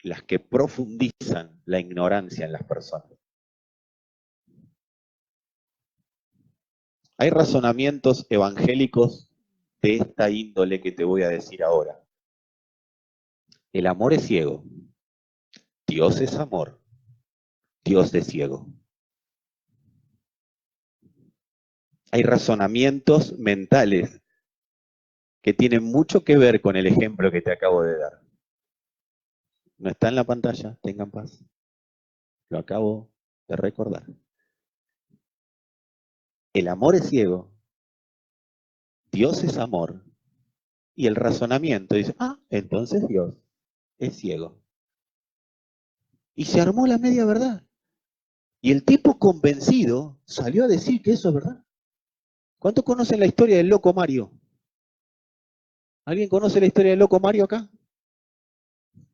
las que profundizan la ignorancia en las personas. Hay razonamientos evangélicos de esta índole que te voy a decir ahora. El amor es ciego, Dios es amor, Dios es ciego. Hay razonamientos mentales que tienen mucho que ver con el ejemplo que te acabo de dar. No está en la pantalla, tengan paz. Lo acabo de recordar. El amor es ciego, Dios es amor, y el razonamiento dice, entonces Dios es ciego. Y se armó la media verdad. Y el tipo convencido salió a decir que eso es verdad. ¿Cuántos conocen la historia del loco Mario? ¿Alguien conoce la historia del loco Mario acá?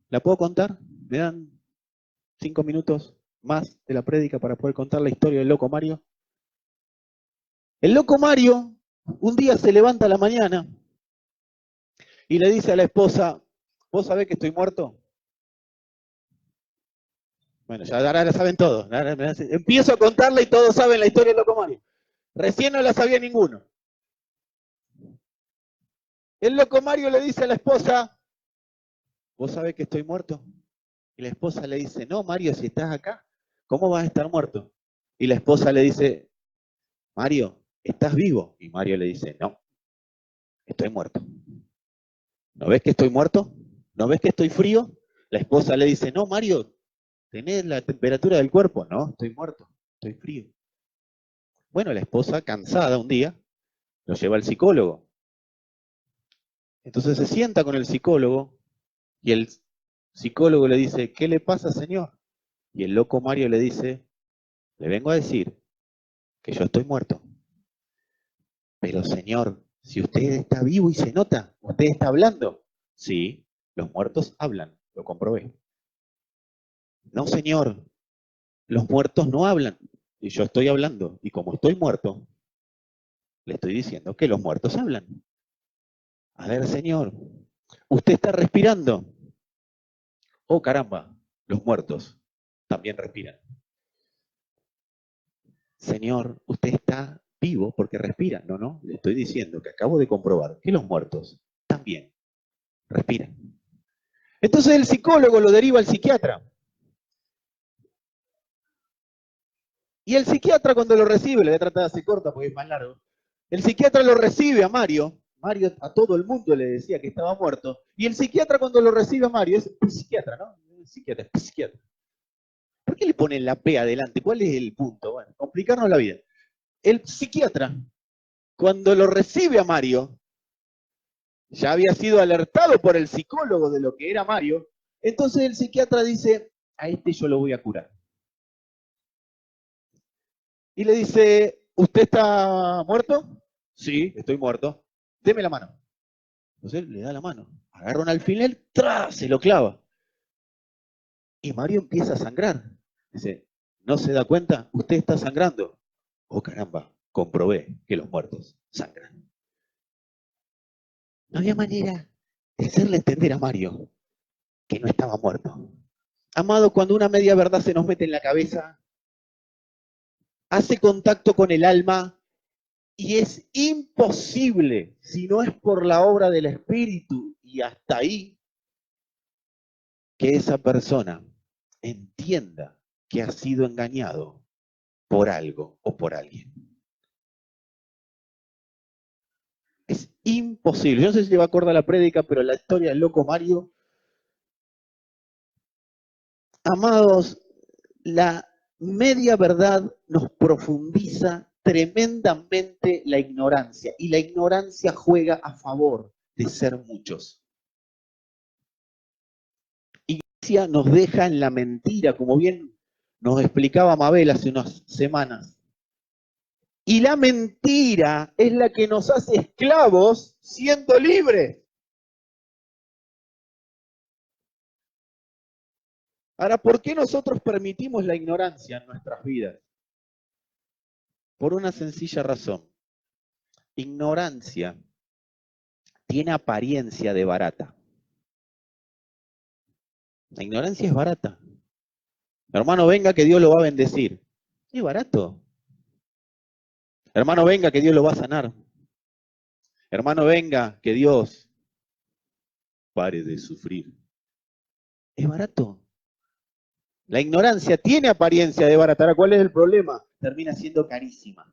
¿La puedo contar? ¿Me dan 5 minutos más de la prédica para poder contar la historia del loco Mario? El loco Mario un día se levanta a la mañana y le dice a la esposa, ¿vos sabés que estoy muerto? Bueno, ya ahora la saben todos. Empiezo a contarla y todos saben la historia del loco Mario. Recién no la sabía ninguno. El loco Mario le dice a la esposa, ¿vos sabés que estoy muerto? Y la esposa le dice, no, Mario, si estás acá, ¿cómo vas a estar muerto? Y la esposa le dice, Mario, ¿estás vivo? Y Mario le dice, no, estoy muerto. ¿No ves que estoy muerto? ¿No ves que estoy frío? La esposa le dice, no, Mario, ¿tenés la temperatura del cuerpo? No, estoy muerto, estoy frío. Bueno, la esposa, cansada un día, lo lleva al psicólogo. Entonces se sienta con el psicólogo y el psicólogo le dice, ¿qué le pasa, señor? Y el loco Mario le dice, le vengo a decir que yo estoy muerto. Pero señor, Si usted está vivo y se nota, usted está hablando. Sí, los muertos hablan, lo comprobé. No, señor, los muertos no hablan. Y yo estoy hablando. Y como estoy muerto, le estoy diciendo que los muertos hablan. A ver, señor, usted está respirando. Oh, caramba, los muertos también respiran. Señor, usted está vivo porque respira. No, no, le estoy diciendo que acabo de comprobar que los muertos también respiran. Entonces el psicólogo lo deriva al psiquiatra. Y el psiquiatra cuando lo recibe, le voy a tratar de hacer corta porque es más largo, el psiquiatra lo recibe a Mario a todo el mundo le decía que estaba muerto, y el psiquiatra cuando lo recibe a Mario, es psiquiatra, ¿no? Psiquiatra, psiquiatra. ¿Por qué le ponen la P adelante? ¿Cuál es el punto? Bueno, complicarnos la vida. El psiquiatra, cuando lo recibe a Mario, ya había sido alertado por el psicólogo de lo que era Mario, entonces el psiquiatra dice, a este yo lo voy a curar. Y le dice, ¿usted está muerto? Sí, estoy muerto. Deme la mano. Entonces le da la mano. Agarra un alfiler, ¡tra! Se lo clava. Y Mario empieza a sangrar. Dice, ¿no se da cuenta? Usted está sangrando. Oh, caramba, comprobé que los muertos sangran. No había manera de hacerle entender a Mario que no estaba muerto. Amado, cuando una media verdad se nos mete en la cabeza, hace contacto con el alma y es imposible, si no es por la obra del Espíritu y hasta ahí, que esa persona entienda que ha sido engañado por algo o por alguien. Es imposible. Yo no sé si le va a acordar la prédica, pero la historia del loco Mario, amados, la media verdad nos profundiza tremendamente la ignorancia y la ignorancia juega a favor de ser muchos. Iglesia nos deja en la mentira, como bien nos explicaba Mabel hace unas semanas. Y la mentira es la que nos hace esclavos siendo libres. Ahora, ¿por qué nosotros permitimos la ignorancia en nuestras vidas? Por una sencilla razón. Ignorancia tiene apariencia de barata. La ignorancia es barata. Hermano, venga que Dios lo va a bendecir. Es barato. Hermano, venga que Dios lo va a sanar. Hermano, venga que Dios pare de sufrir. Es barato. La ignorancia tiene apariencia de barata. Ahora, ¿cuál es el problema? Termina siendo carísima.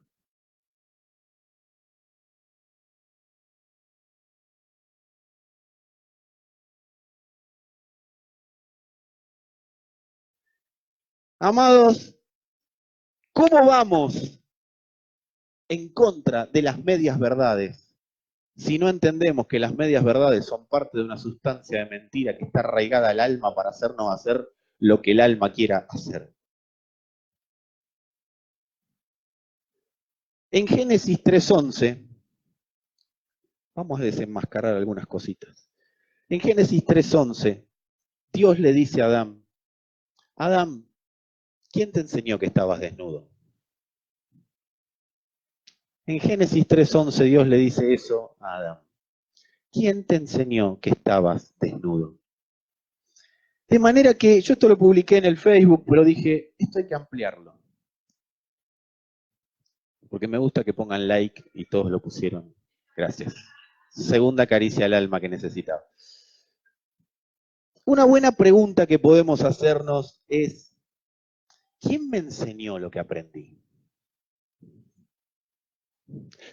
Amados, ¿cómo vamos en contra de las medias verdades si no entendemos que las medias verdades son parte de una sustancia de mentira que está arraigada al alma para hacernos hacer lo que el alma quiera hacer? En Génesis 3:11, vamos a desenmascarar algunas cositas. En Génesis 3:11, Dios le dice a Adán, Adán, ¿quién te enseñó que estabas desnudo? En Génesis 3:11 Dios le dice eso a Adán. ¿Quién te enseñó que estabas desnudo? De manera que yo esto lo publiqué en el Facebook, pero dije, esto hay que ampliarlo. Porque me gusta que pongan like y todos lo pusieron. Gracias. Segunda caricia al alma que necesitaba. Una buena pregunta que podemos hacernos es, ¿quién me enseñó lo que aprendí?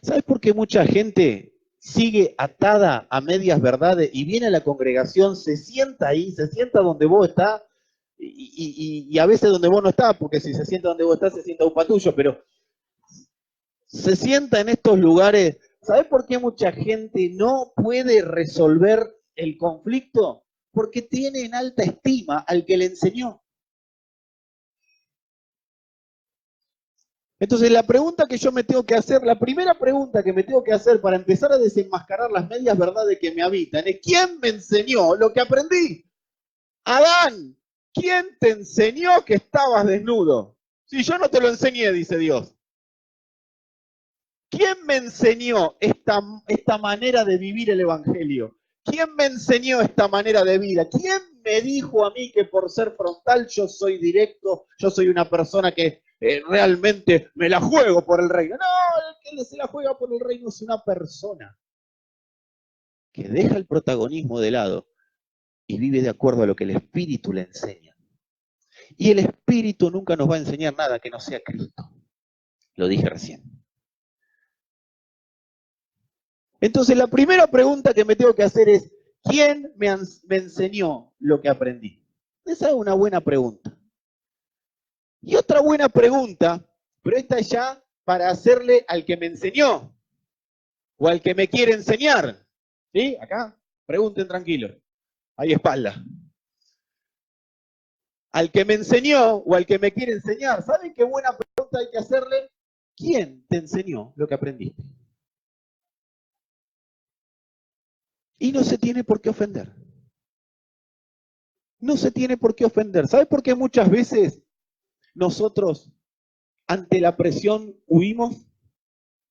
¿Sabes por qué mucha gente sigue atada a medias verdades y viene a la congregación, se sienta ahí, se sienta donde vos estás y a veces donde vos no estás, porque si se sienta donde vos estás, se sienta un patullo, pero se sienta en estos lugares? ¿Sabes por qué mucha gente no puede resolver el conflicto? Porque tiene en alta estima al que le enseñó. Entonces la pregunta que yo me tengo que hacer, la primera pregunta que me tengo que hacer para empezar a desenmascarar las medias verdades que me habitan es: ¿quién me enseñó lo que aprendí? Adán, ¿quién te enseñó que estabas desnudo? Si yo no te lo enseñé, dice Dios. ¿Quién me enseñó esta manera de vivir el Evangelio? ¿Quién me enseñó esta manera de vida? ¿Quién me dijo a mí que por ser frontal yo soy directo, yo soy una persona que realmente me la juego por el reino? No, el que se la juega por el reino es una persona que deja el protagonismo de lado y vive de acuerdo a lo que el Espíritu le enseña. Y el Espíritu nunca nos va a enseñar nada que no sea Cristo. Lo dije recién. Entonces la primera pregunta que me tengo que hacer es: ¿quién me enseñó lo que aprendí? Esa es una buena pregunta. Y otra buena pregunta, pero esta es ya para hacerle al que me enseñó o al que me quiere enseñar. ¿Sí? Acá, pregunten tranquilos. Hay espalda. Al que me enseñó o al que me quiere enseñar. ¿Saben qué buena pregunta hay que hacerle? ¿Quién te enseñó lo que aprendiste? Y no se tiene por qué ofender. No se tiene por qué ofender. ¿Sabes por qué muchas veces nosotros ante la presión huimos?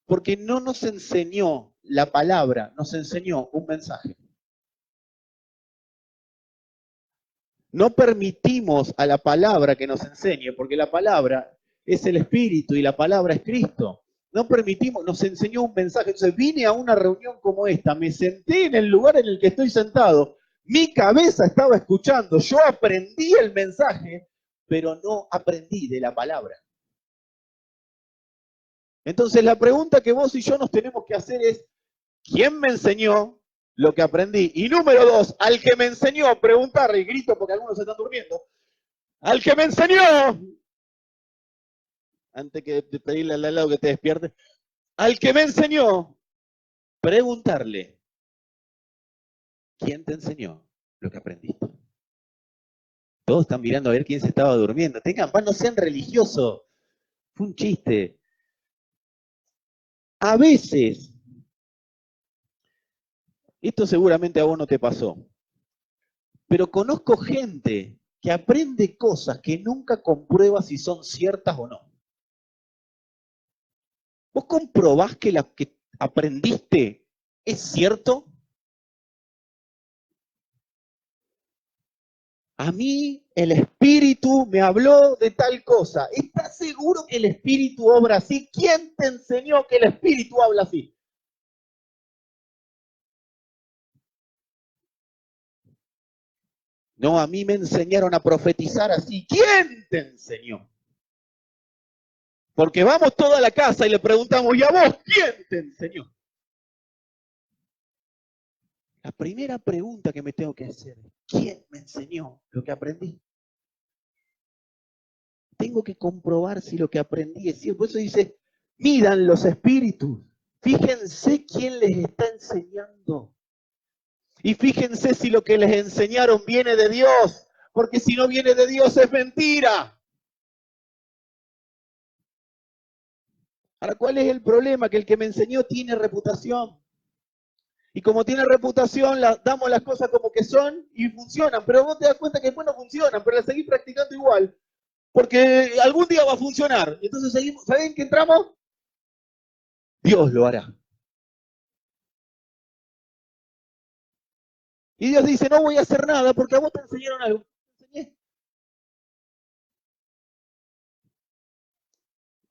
Porque no nos enseñó la palabra, nos enseñó un mensaje. No permitimos a la palabra que nos enseñe, porque la palabra es el Espíritu y la palabra es Cristo. No permitimos, nos enseñó un mensaje. Entonces vine a una reunión como esta, me senté en el lugar en el que estoy sentado, mi cabeza estaba escuchando, yo aprendí el mensaje, pero no aprendí de la palabra. Entonces la pregunta que vos y yo nos tenemos que hacer es: ¿quién me enseñó lo que aprendí? Y número dos, al que me enseñó, preguntarle, y grito porque algunos se están durmiendo, al que me enseñó, antes que de pedirle al lado que te despierte, al que me enseñó, preguntarle, ¿quién te enseñó lo que aprendiste? Todos están mirando a ver quién se estaba durmiendo. Tengan paz, no sean religiosos. Fue un chiste. A veces, esto seguramente a vos no te pasó, pero conozco gente que aprende cosas que nunca comprueba si son ciertas o no. ¿Vos comprobás que lo que aprendiste es cierto? A mí el Espíritu me habló de tal cosa. ¿Estás seguro que el Espíritu obra así? ¿Quién te enseñó que el Espíritu habla así? No, a mí me enseñaron a profetizar así. ¿Quién te enseñó? Porque vamos toda a la casa y le preguntamos: ¿y a vos quién te enseñó? La primera pregunta que me tengo que hacer es: ¿quién me enseñó lo que aprendí? Tengo que comprobar si lo que aprendí es cierto. Por eso dice: midan los espíritus. Fíjense quién les está enseñando. Y fíjense si lo que les enseñaron viene de Dios. Porque si no viene de Dios es mentira. Ahora, ¿cuál es el problema? Que el que me enseñó tiene reputación. Y como tiene reputación, damos las cosas como que son y funcionan. Pero vos te das cuenta que después no funcionan, pero las seguís practicando igual. Porque algún día va a funcionar. Y entonces seguimos. ¿Saben qué entramos? Dios lo hará. Y Dios dice: no voy a hacer nada porque a vos te enseñaron algo. Te enseñé.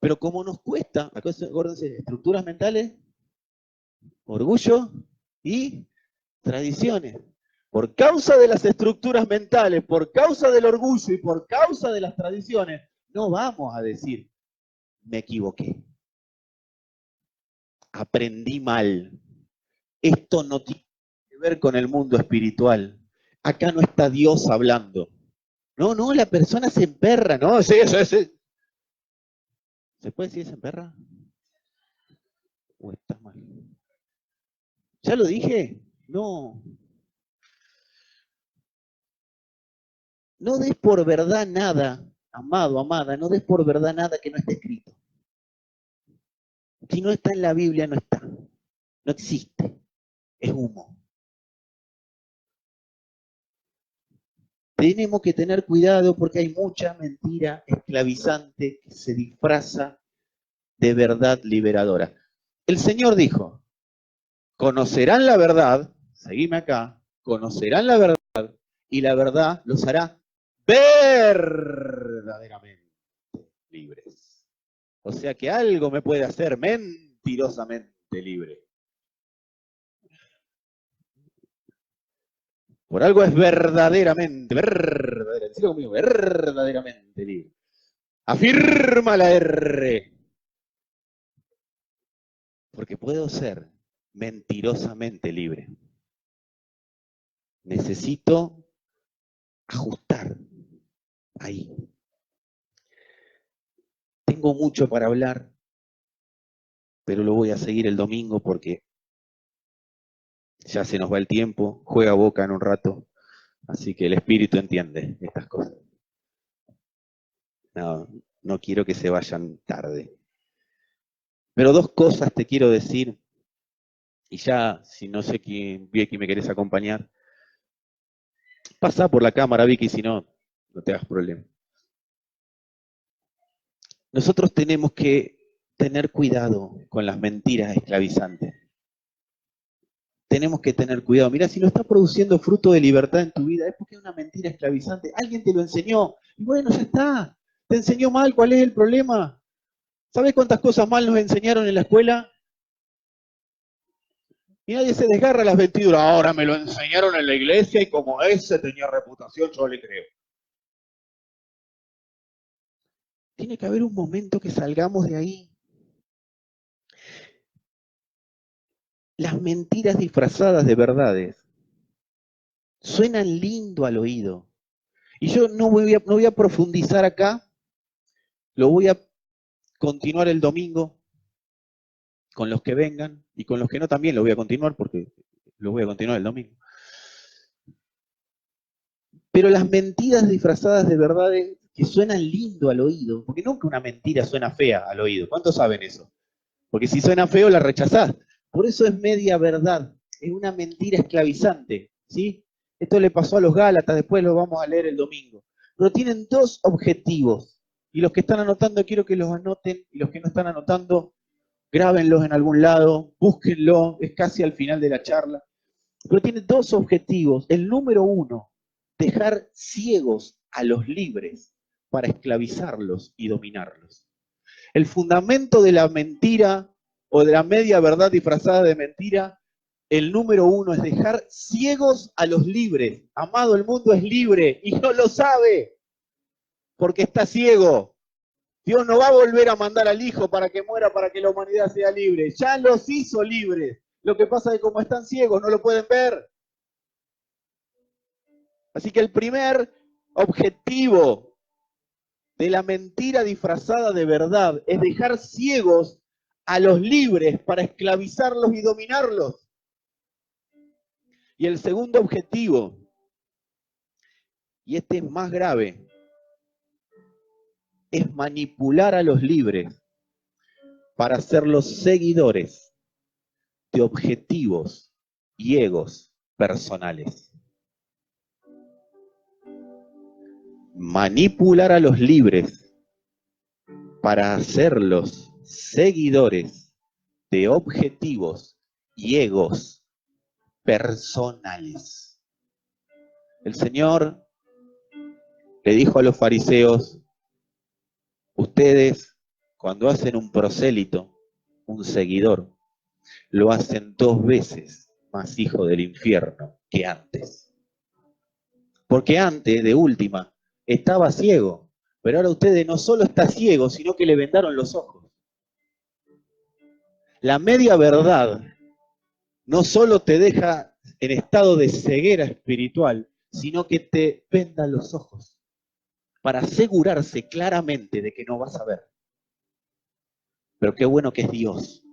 Pero como nos cuesta, acuérdense, estructuras mentales, orgullo y tradiciones. Por causa de las estructuras mentales, por causa del orgullo y por causa de las tradiciones, no vamos a decir: me equivoqué, aprendí mal, esto no tiene que ver con el mundo espiritual, acá no está Dios hablando. No, no, la persona se emperra, ¿no? Sí, eso es. ¿Se puede decir se emperra? ¿O está mal? ¿Ya lo dije? No. No des por verdad nada, amado, amada, no des por verdad nada que no esté escrito. Si no está en la Biblia, no está. No existe. Es humo. Tenemos que tener cuidado porque hay mucha mentira esclavizante que se disfraza de verdad liberadora. El Señor dijo, conocerán la verdad, seguime acá, conocerán la verdad y la verdad los hará verdaderamente libres. O sea que algo me puede hacer mentirosamente libre. Por algo es verdaderamente libre. Afirma la R. Porque puedo ser mentirosamente libre. Necesito ajustar ahí. Tengo mucho para hablar, pero lo voy a seguir el domingo porque ya se nos va el tiempo, juega Boca en un rato, así que el espíritu entiende estas cosas. No quiero que se vayan tarde. Pero dos cosas te quiero decir, y ya, si no sé quién, Vicky, me querés acompañar, pasa por la cámara, Vicky, si no, no te hagas problema. Nosotros tenemos que tener cuidado con las mentiras esclavizantes. Tenemos que tener cuidado. Mira, si no está produciendo fruto de libertad en tu vida, es porque es una mentira esclavizante. Alguien te lo enseñó. Y bueno, ya está. Te enseñó mal. ¿Cuál es el problema? ¿Sabes cuántas cosas mal nos enseñaron en la escuela? Y nadie se desgarra las vestiduras. Ahora me lo enseñaron en la iglesia y como ese tenía reputación, yo le creo. Tiene que haber un momento que salgamos de ahí. Las mentiras disfrazadas de verdades suenan lindo al oído. Y yo no voy a profundizar acá, lo voy a continuar el domingo con los que vengan y con los que no también lo voy a continuar porque lo voy a continuar el domingo. Pero las mentiras disfrazadas de verdades que suenan lindo al oído, porque nunca una mentira suena fea al oído. ¿Cuántos saben eso? Porque si suena feo la rechazás. Por eso es media verdad, es una mentira esclavizante, ¿sí? Esto le pasó a los Gálatas, después lo vamos a leer el domingo. Pero tienen dos objetivos. Y los que están anotando, quiero que los anoten, y los que no están anotando, grábenlos en algún lado, búsquenlo, es casi al final de la charla. Pero tiene dos objetivos. El número uno, dejar ciegos a los libres para esclavizarlos y dominarlos. El fundamento de la mentira o de la media verdad disfrazada de mentira, el número uno es dejar ciegos a los libres. Amado, el mundo es libre y no lo sabe porque está ciego. Dios no va a volver a mandar al Hijo para que muera, para que la humanidad sea libre. Ya los hizo libres. Lo que pasa es que como están ciegos no lo pueden ver. Así que el primer objetivo de la mentira disfrazada de verdad es dejar ciegos a los libres para esclavizarlos y dominarlos. Y el segundo objetivo, y este es más grave, es manipular a los libres para hacerlos seguidores de objetivos y egos personales. Manipular a los libres para hacerlos seguidores de objetivos y egos personales. El Señor le dijo a los fariseos, ustedes cuando hacen un prosélito, un seguidor, lo hacen 2 veces más hijo del infierno que antes. Porque antes, de última, estaba ciego, pero ahora ustedes no solo está ciego, sino que le vendaron los ojos. La media verdad no solo te deja en estado de ceguera espiritual, sino que te venda los ojos para asegurarse claramente de que no vas a ver. Pero qué bueno que es Dios,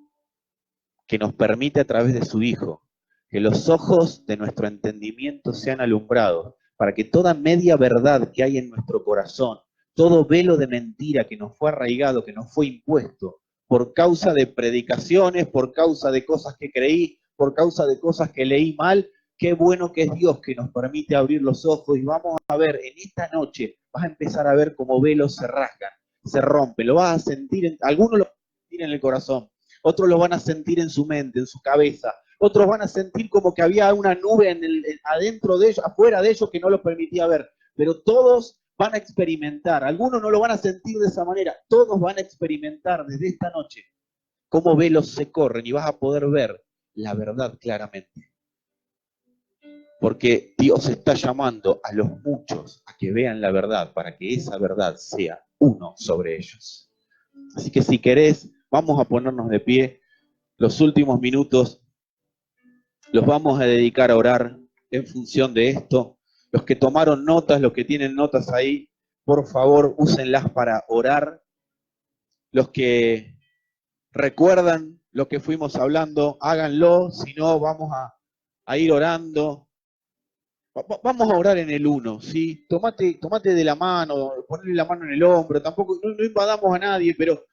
que nos permite a través de su Hijo que los ojos de nuestro entendimiento sean alumbrados, para que toda media verdad que hay en nuestro corazón, todo velo de mentira que nos fue arraigado, que nos fue impuesto, por causa de predicaciones, por causa de cosas que creí, por causa de cosas que leí mal. Qué bueno que es Dios que nos permite abrir los ojos y vamos a ver en esta noche, vas a empezar a ver cómo velos se rasgan, se rompen, lo vas a sentir, algunos lo van a sentir en el corazón, otros lo van a sentir en su mente, en su cabeza, otros van a sentir como que había una nube adentro de ellos, afuera de ellos que no los permitía ver, pero todos van a experimentar, algunos no lo van a sentir de esa manera, todos van a experimentar desde esta noche cómo velos se corren y vas a poder ver la verdad claramente. Porque Dios está llamando a los muchos a que vean la verdad para que esa verdad sea uno sobre ellos. Así que si querés, vamos a ponernos de pie. Los últimos minutos los vamos a dedicar a orar en función de esto. Los que tomaron notas, los que tienen notas ahí, por favor, úsenlas para orar. Los que recuerdan lo que fuimos hablando, háganlo. Si no, vamos a ir orando. Vamos a orar en el uno, ¿sí? Tomate de la mano, ponle la mano en el hombro, tampoco, no invadamos a nadie, pero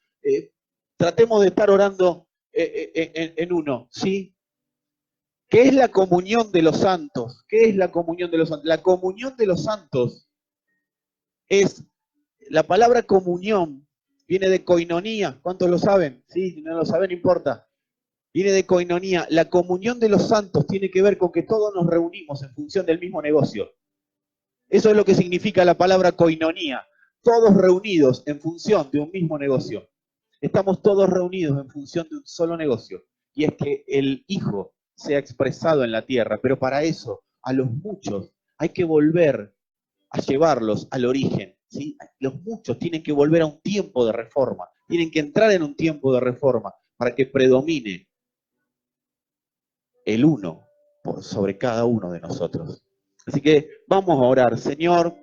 tratemos de estar orando en uno, ¿sí? ¿Qué es la comunión de los santos? ¿Qué es la comunión de los santos? La comunión de los santos es, la palabra comunión viene de koinonía, ¿cuántos lo saben? Sí, si no lo saben, no importa. Viene de koinonía. La comunión de los santos tiene que ver con que todos nos reunimos en función del mismo negocio. Eso es lo que significa la palabra koinonía. Todos reunidos en función de un mismo negocio. Estamos todos reunidos en función de un solo negocio. Y es que el Hijo sea expresado en la tierra. Pero para eso, a los muchos, hay que volver a llevarlos al origen. ¿Sí? Los muchos tienen que volver a un tiempo de reforma. Tienen que entrar en un tiempo de reforma para que predomine el uno por sobre cada uno de nosotros. Así que vamos a orar. Señor,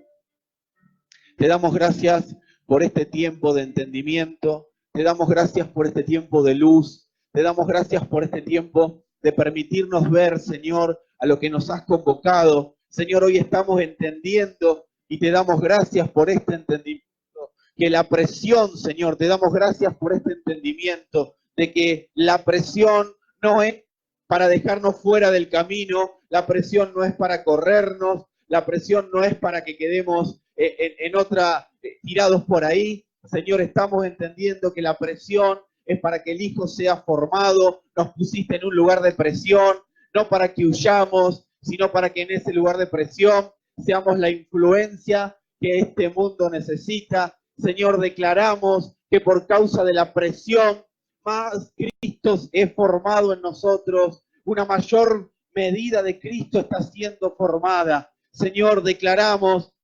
te damos gracias por este tiempo de entendimiento, te damos gracias por este tiempo de luz, te damos gracias por este tiempo de permitirnos ver, Señor, a lo que nos has convocado. Señor, hoy estamos entendiendo y te damos gracias por este entendimiento, que la presión, Señor, te damos gracias por este entendimiento de que la presión no es para dejarnos fuera del camino, la presión no es para corrernos, la presión no es para que quedemos tirados por ahí. Señor, estamos entendiendo que la presión es para que el Hijo sea formado, nos pusiste en un lugar de presión, no para que huyamos, sino para que en ese lugar de presión seamos la influencia que este mundo necesita. Señor, declaramos que por causa de la presión, más Cristo es formado en nosotros, una mayor medida de Cristo está siendo formada. Señor, declaramos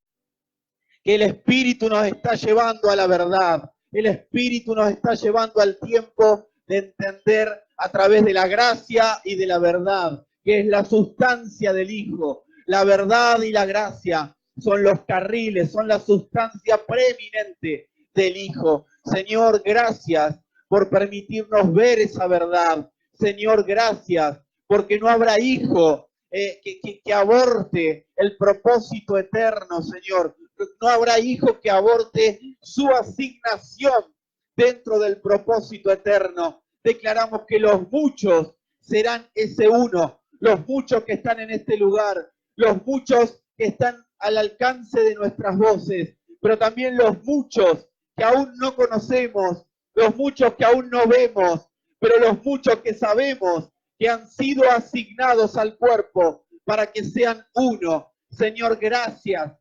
que el Espíritu nos está llevando a la verdad, el Espíritu nos está llevando al tiempo de entender a través de la gracia y de la verdad, que es la sustancia del Hijo. La verdad y la gracia son los carriles, son la sustancia preeminente del Hijo. Señor, gracias por permitirnos ver esa verdad. Señor, gracias, porque no habrá hijo que aborte el propósito eterno, Señor. No habrá hijo que aborte su asignación dentro del propósito eterno. Declaramos que los muchos serán ese uno, los muchos que están en este lugar, los muchos que están al alcance de nuestras voces, pero también los muchos que aún no conocemos, los muchos que aún no vemos, pero los muchos que sabemos que han sido asignados al cuerpo para que sean uno. Señor, gracias.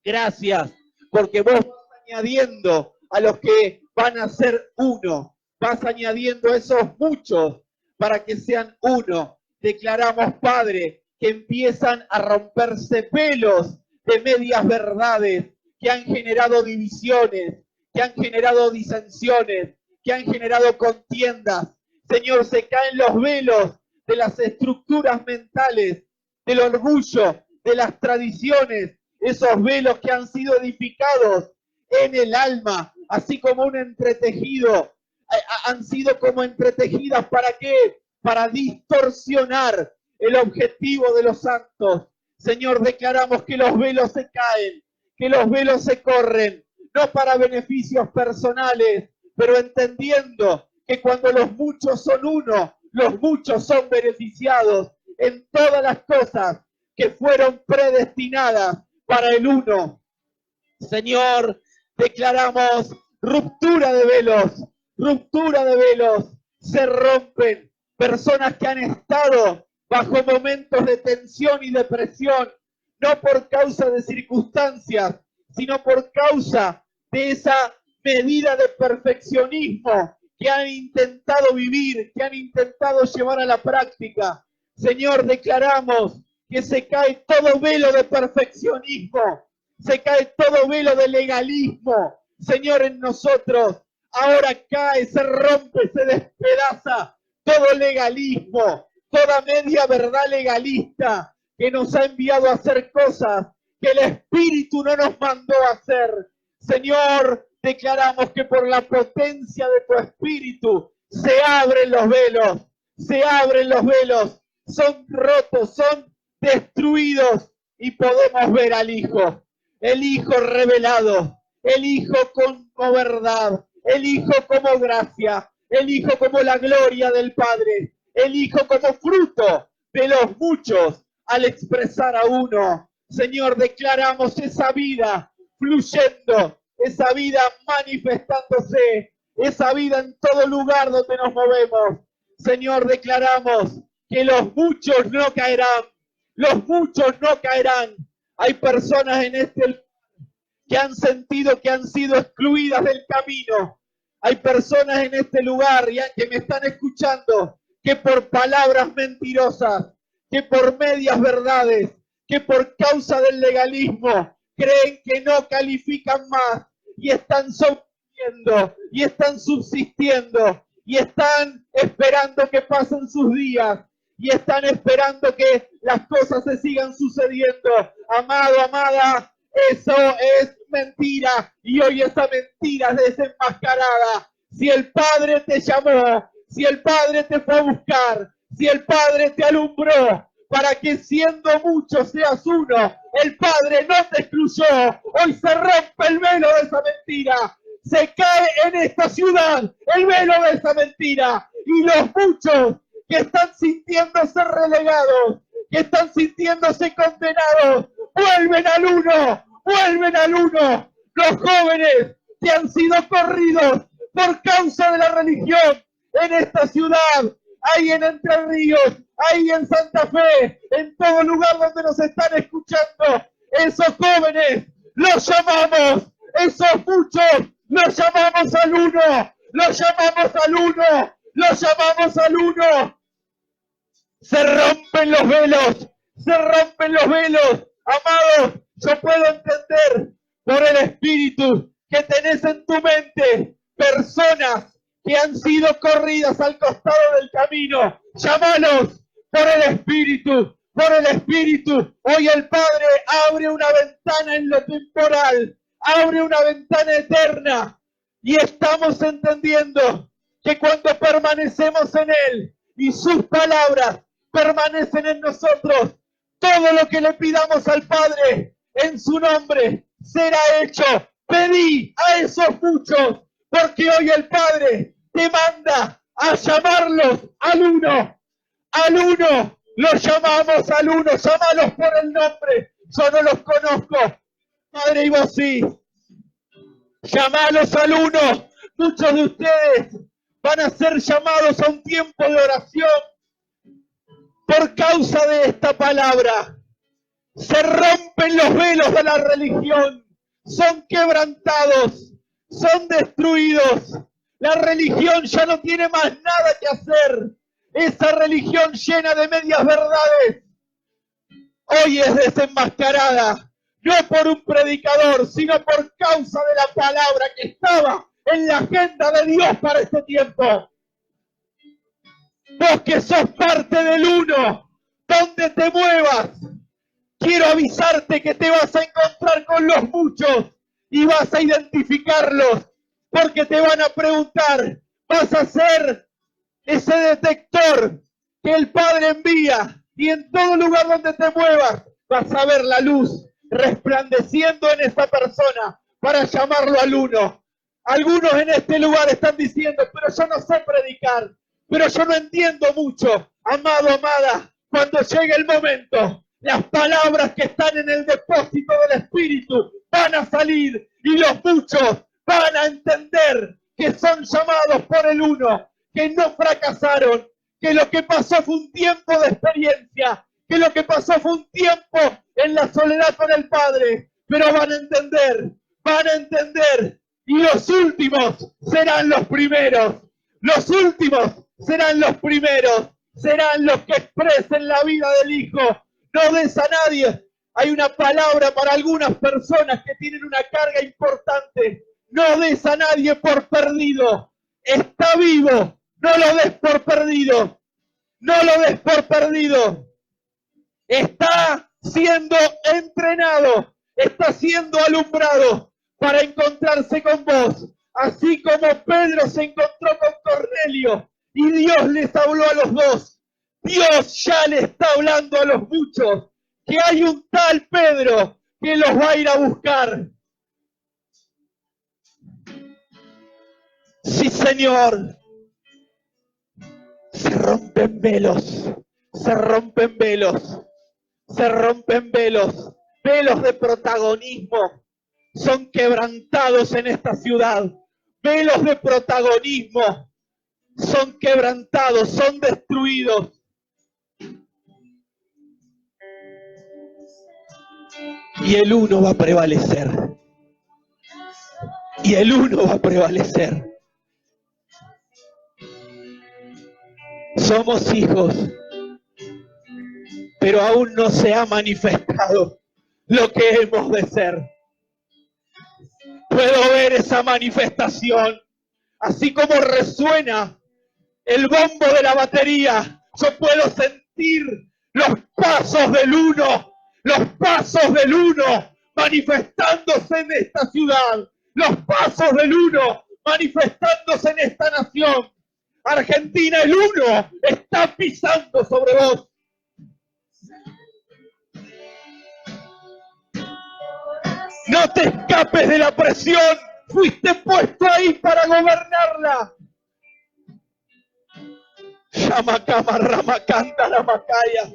Gracias, porque vos vas añadiendo a los que van a ser uno. Vas añadiendo a esos muchos para que sean uno. Declaramos, Padre, que empiezan a romperse velos de medias verdades que han generado divisiones, que han generado disensiones, que han generado contiendas. Señor, se caen los velos de las estructuras mentales, del orgullo, de las tradiciones, esos velos que han sido edificados en el alma, así como un entretejido, han sido como entretejidas, ¿para qué? Para distorsionar el objetivo de los santos. Señor, declaramos que los velos se caen, que los velos se corren, no para beneficios personales, pero entendiendo que cuando los muchos son uno, los muchos son beneficiados en todas las cosas que fueron predestinadas para el uno. Señor, declaramos ruptura de velos, se rompen. Personas que han estado bajo momentos de tensión y depresión, no por causa de circunstancias, sino por causa de esa medida de perfeccionismo que han intentado vivir, que han intentado llevar a la práctica. Señor, declaramos que se cae todo velo de perfeccionismo, se cae todo velo de legalismo, Señor, en nosotros. Ahora cae, se rompe, se despedaza todo legalismo, toda media verdad legalista que nos ha enviado a hacer cosas que el Espíritu no nos mandó a hacer. Señor, declaramos que por la potencia de tu Espíritu se abren los velos, son rotos, son destruidos y podemos ver al Hijo, el Hijo revelado, el Hijo como verdad, el Hijo como gracia, el Hijo como la gloria del Padre, el Hijo como fruto de los muchos al expresar a uno. Señor, declaramos esa vida fluyendo, esa vida manifestándose, esa vida en todo lugar donde nos movemos. Señor, declaramos que los muchos no caerán, Hay personas en este lugar que han sentido que han sido excluidas del camino. Hay personas en este lugar que me están escuchando que por palabras mentirosas, que por medias verdades, que por causa del legalismo creen que no califican más y están sobreviviendo y están subsistiendo y están esperando que pasen sus días y están esperando que las cosas se sigan sucediendo. Amado, amada, eso es mentira y hoy esa mentira es desenmascarada. Si el Padre te llamó, si el Padre te fue a buscar, si el Padre te alumbró para que siendo muchos seas uno, el Padre no te excluyó. Hoy se rompe el velo de esa mentira. Se cae en esta ciudad el velo de esa mentira. Y los muchos que están sintiéndose relegados, que están sintiéndose condenados, vuelven al uno. Los jóvenes que han sido corridos por causa de la religión en esta ciudad, ahí en Entre Ríos, ahí en Santa Fe, en todo lugar donde nos están escuchando, esos jóvenes los llamamos, esos muchos los llamamos al uno. Se rompen los velos, amados. Yo puedo entender por el Espíritu que tenés en tu mente personas que han sido corridas al costado del camino. Llámalos por el Espíritu. Hoy el Padre abre una ventana en lo temporal, abre una ventana eterna y estamos entendiendo que cuando permanecemos en Él y sus palabras permanecen en nosotros, todo lo que le pidamos al Padre en su nombre será hecho. Pedí a esos muchos, porque hoy el Padre te manda a llamarlos al uno. Los llamamos al uno, llámalos por el nombre. Yo no los conozco, Padre, y vos sí. Llamalos al uno. Muchos de ustedes van a ser llamados a un tiempo de oración por causa de esta palabra. Se rompen los velos de la religión, son quebrantados, son destruidos. La religión ya no tiene más nada que hacer. Esa religión llena de medias verdades hoy es desenmascarada, no por un predicador, sino por causa de la palabra que estaba en la agenda de Dios para este tiempo. Vos que sos parte del uno, donde te muevas, quiero avisarte que te vas a encontrar con los muchos y vas a identificarlos, porque te van a preguntar, vas a ser ese detector que el Padre envía y en todo lugar donde te muevas vas a ver la luz resplandeciendo en esa persona para llamarlo al uno. Algunos en este lugar están diciendo, pero yo no sé predicar, pero yo no entiendo mucho. Amado, amada, cuando llegue el momento, las palabras que están en el depósito del Espíritu van a salir y los muchos van a entender que son llamados por el uno, que no fracasaron, que lo que pasó fue un tiempo de experiencia, que lo que pasó fue un tiempo en la soledad con el Padre, pero van a entender, y los últimos serán los primeros, los últimos serán los primeros, serán los que expresen la vida del Hijo. No des a nadie. Hay una palabra para algunas personas que tienen una carga importante. No des a nadie por perdido. Está vivo. No lo des por perdido. No lo des por perdido. Está siendo entrenado. Está siendo alumbrado para encontrarse con vos. Así como Pedro se encontró con Cornelio y Dios les habló a los dos. Dios ya le está hablando a los muchos, que hay un tal Pedro que los va a ir a buscar. Sí, Señor. Se rompen velos, se rompen velos, se rompen velos, velos de protagonismo son quebrantados en esta ciudad. Velos de protagonismo son quebrantados, son destruidos. Y el uno va a prevalecer. Y el uno va a prevalecer. Somos hijos, pero aún no se ha manifestado lo que hemos de ser. Puedo ver esa manifestación, así como resuena el bombo de la batería. Yo puedo sentir los pasos del uno manifestándose en esta ciudad, los pasos del uno manifestándose en esta nación. Argentina, el uno está pisando sobre vos. No te escapes de la presión. Fuiste puesto ahí para gobernarla. Yamakama Ramakanda Ramakaya.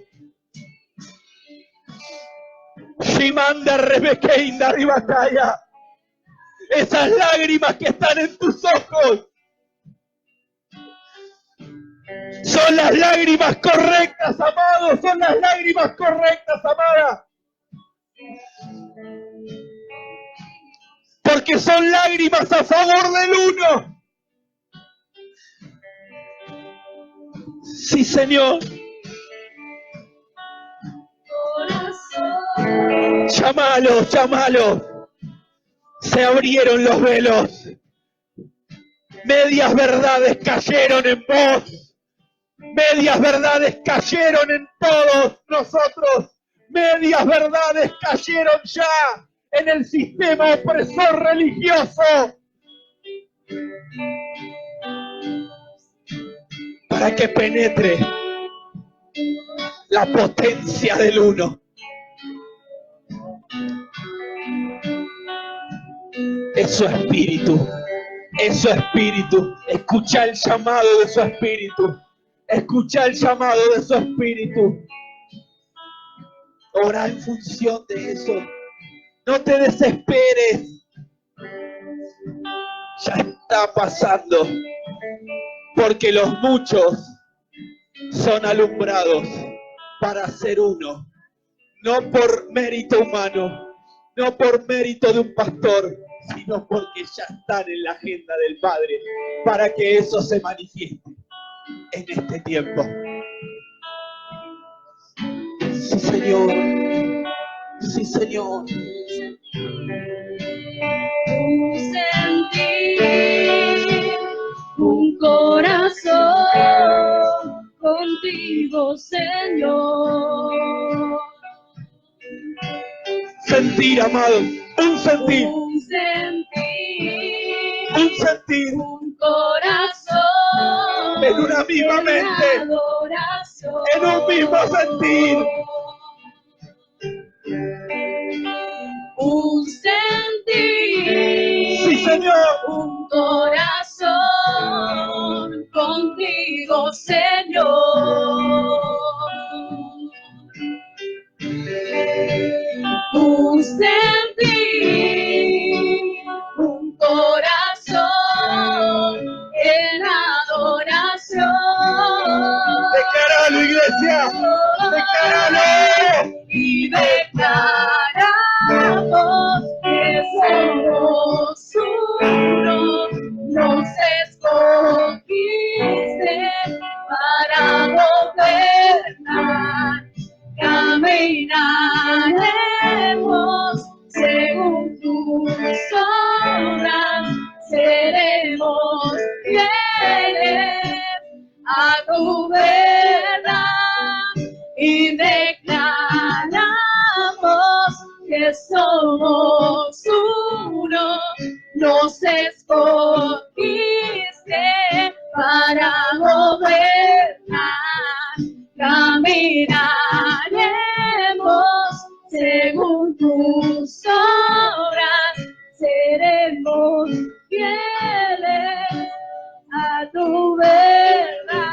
Shimanda Rebekeinda Ribakaya. Esas lágrimas que están en tus ojos son las lágrimas correctas, amados. Son las lágrimas correctas, amada. Porque son lágrimas a favor del uno. Sí, Señor. Llámalo, llámalo. Se abrieron los velos. Medias verdades cayeron en vos. Medias verdades cayeron en todos nosotros. Medias verdades cayeron ya en el sistema opresor religioso. Para que penetre la potencia del uno. Es su espíritu. Es su espíritu. Escucha el llamado de su espíritu. Escucha el llamado de su espíritu. Ora en función de eso. No te desesperes. Ya está pasando. Porque los muchos son alumbrados para ser uno. No por mérito humano, no por mérito de un pastor, sino porque ya están en la agenda del Padre para que eso se manifieste en este tiempo. Sí, Señor. Sí, Señor. Sentir un corazón contigo, Señor. Sentir, amado, un sentir. Un sentir. Un sentir. Un corazón. En una misma mente. Adoración. En un mismo sentir. Un sentir. Sí, Señor. Un sentir un corazón en adoración. Declaralo, iglesia. Declaralo. Y declaramos que somos uno, nos escogiste para gobernar. Caminaremos según tus obras, seremos fieles a tu verdad y declaramos que somos uno, nos escogiste para gobernar. Caminaremos según tus obras, seremos fieles a tu verdad.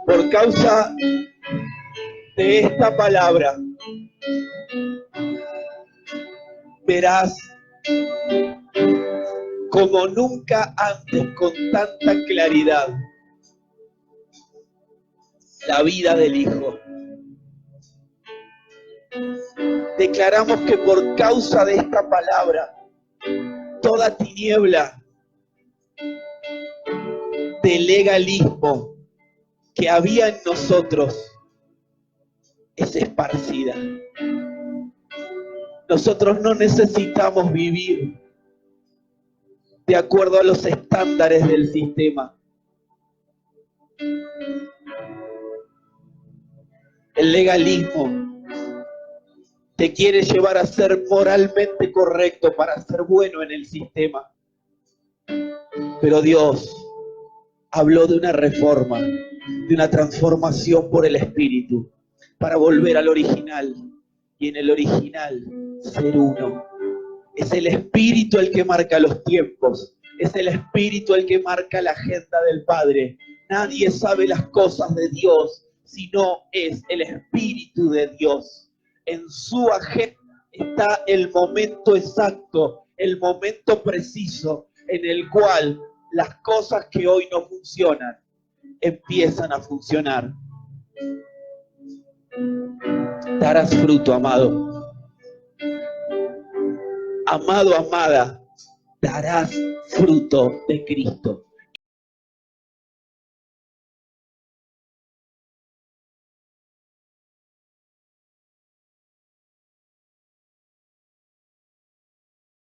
Por causa de esta palabra, verás como nunca antes con tanta claridad la vida del Hijo. Declaramos que por causa de esta palabra, toda tiniebla de legalismo que había en nosotros es esparcida. Nosotros no necesitamos vivir de acuerdo a los estándares del sistema. El legalismo te quiere llevar a ser moralmente correcto para ser bueno en el sistema. Pero Dios habló de una reforma, de una transformación por el Espíritu, para volver al original. Y en el original, ser uno. Es el Espíritu el que marca los tiempos. Es el Espíritu el que marca la agenda del Padre. Nadie sabe las cosas de Dios, sino es el Espíritu de Dios. En su agenda está el momento exacto, el momento preciso, en el cual las cosas que hoy no funcionan, empiezan a funcionar. Darás fruto, amado. Amado, amada, darás fruto de Cristo.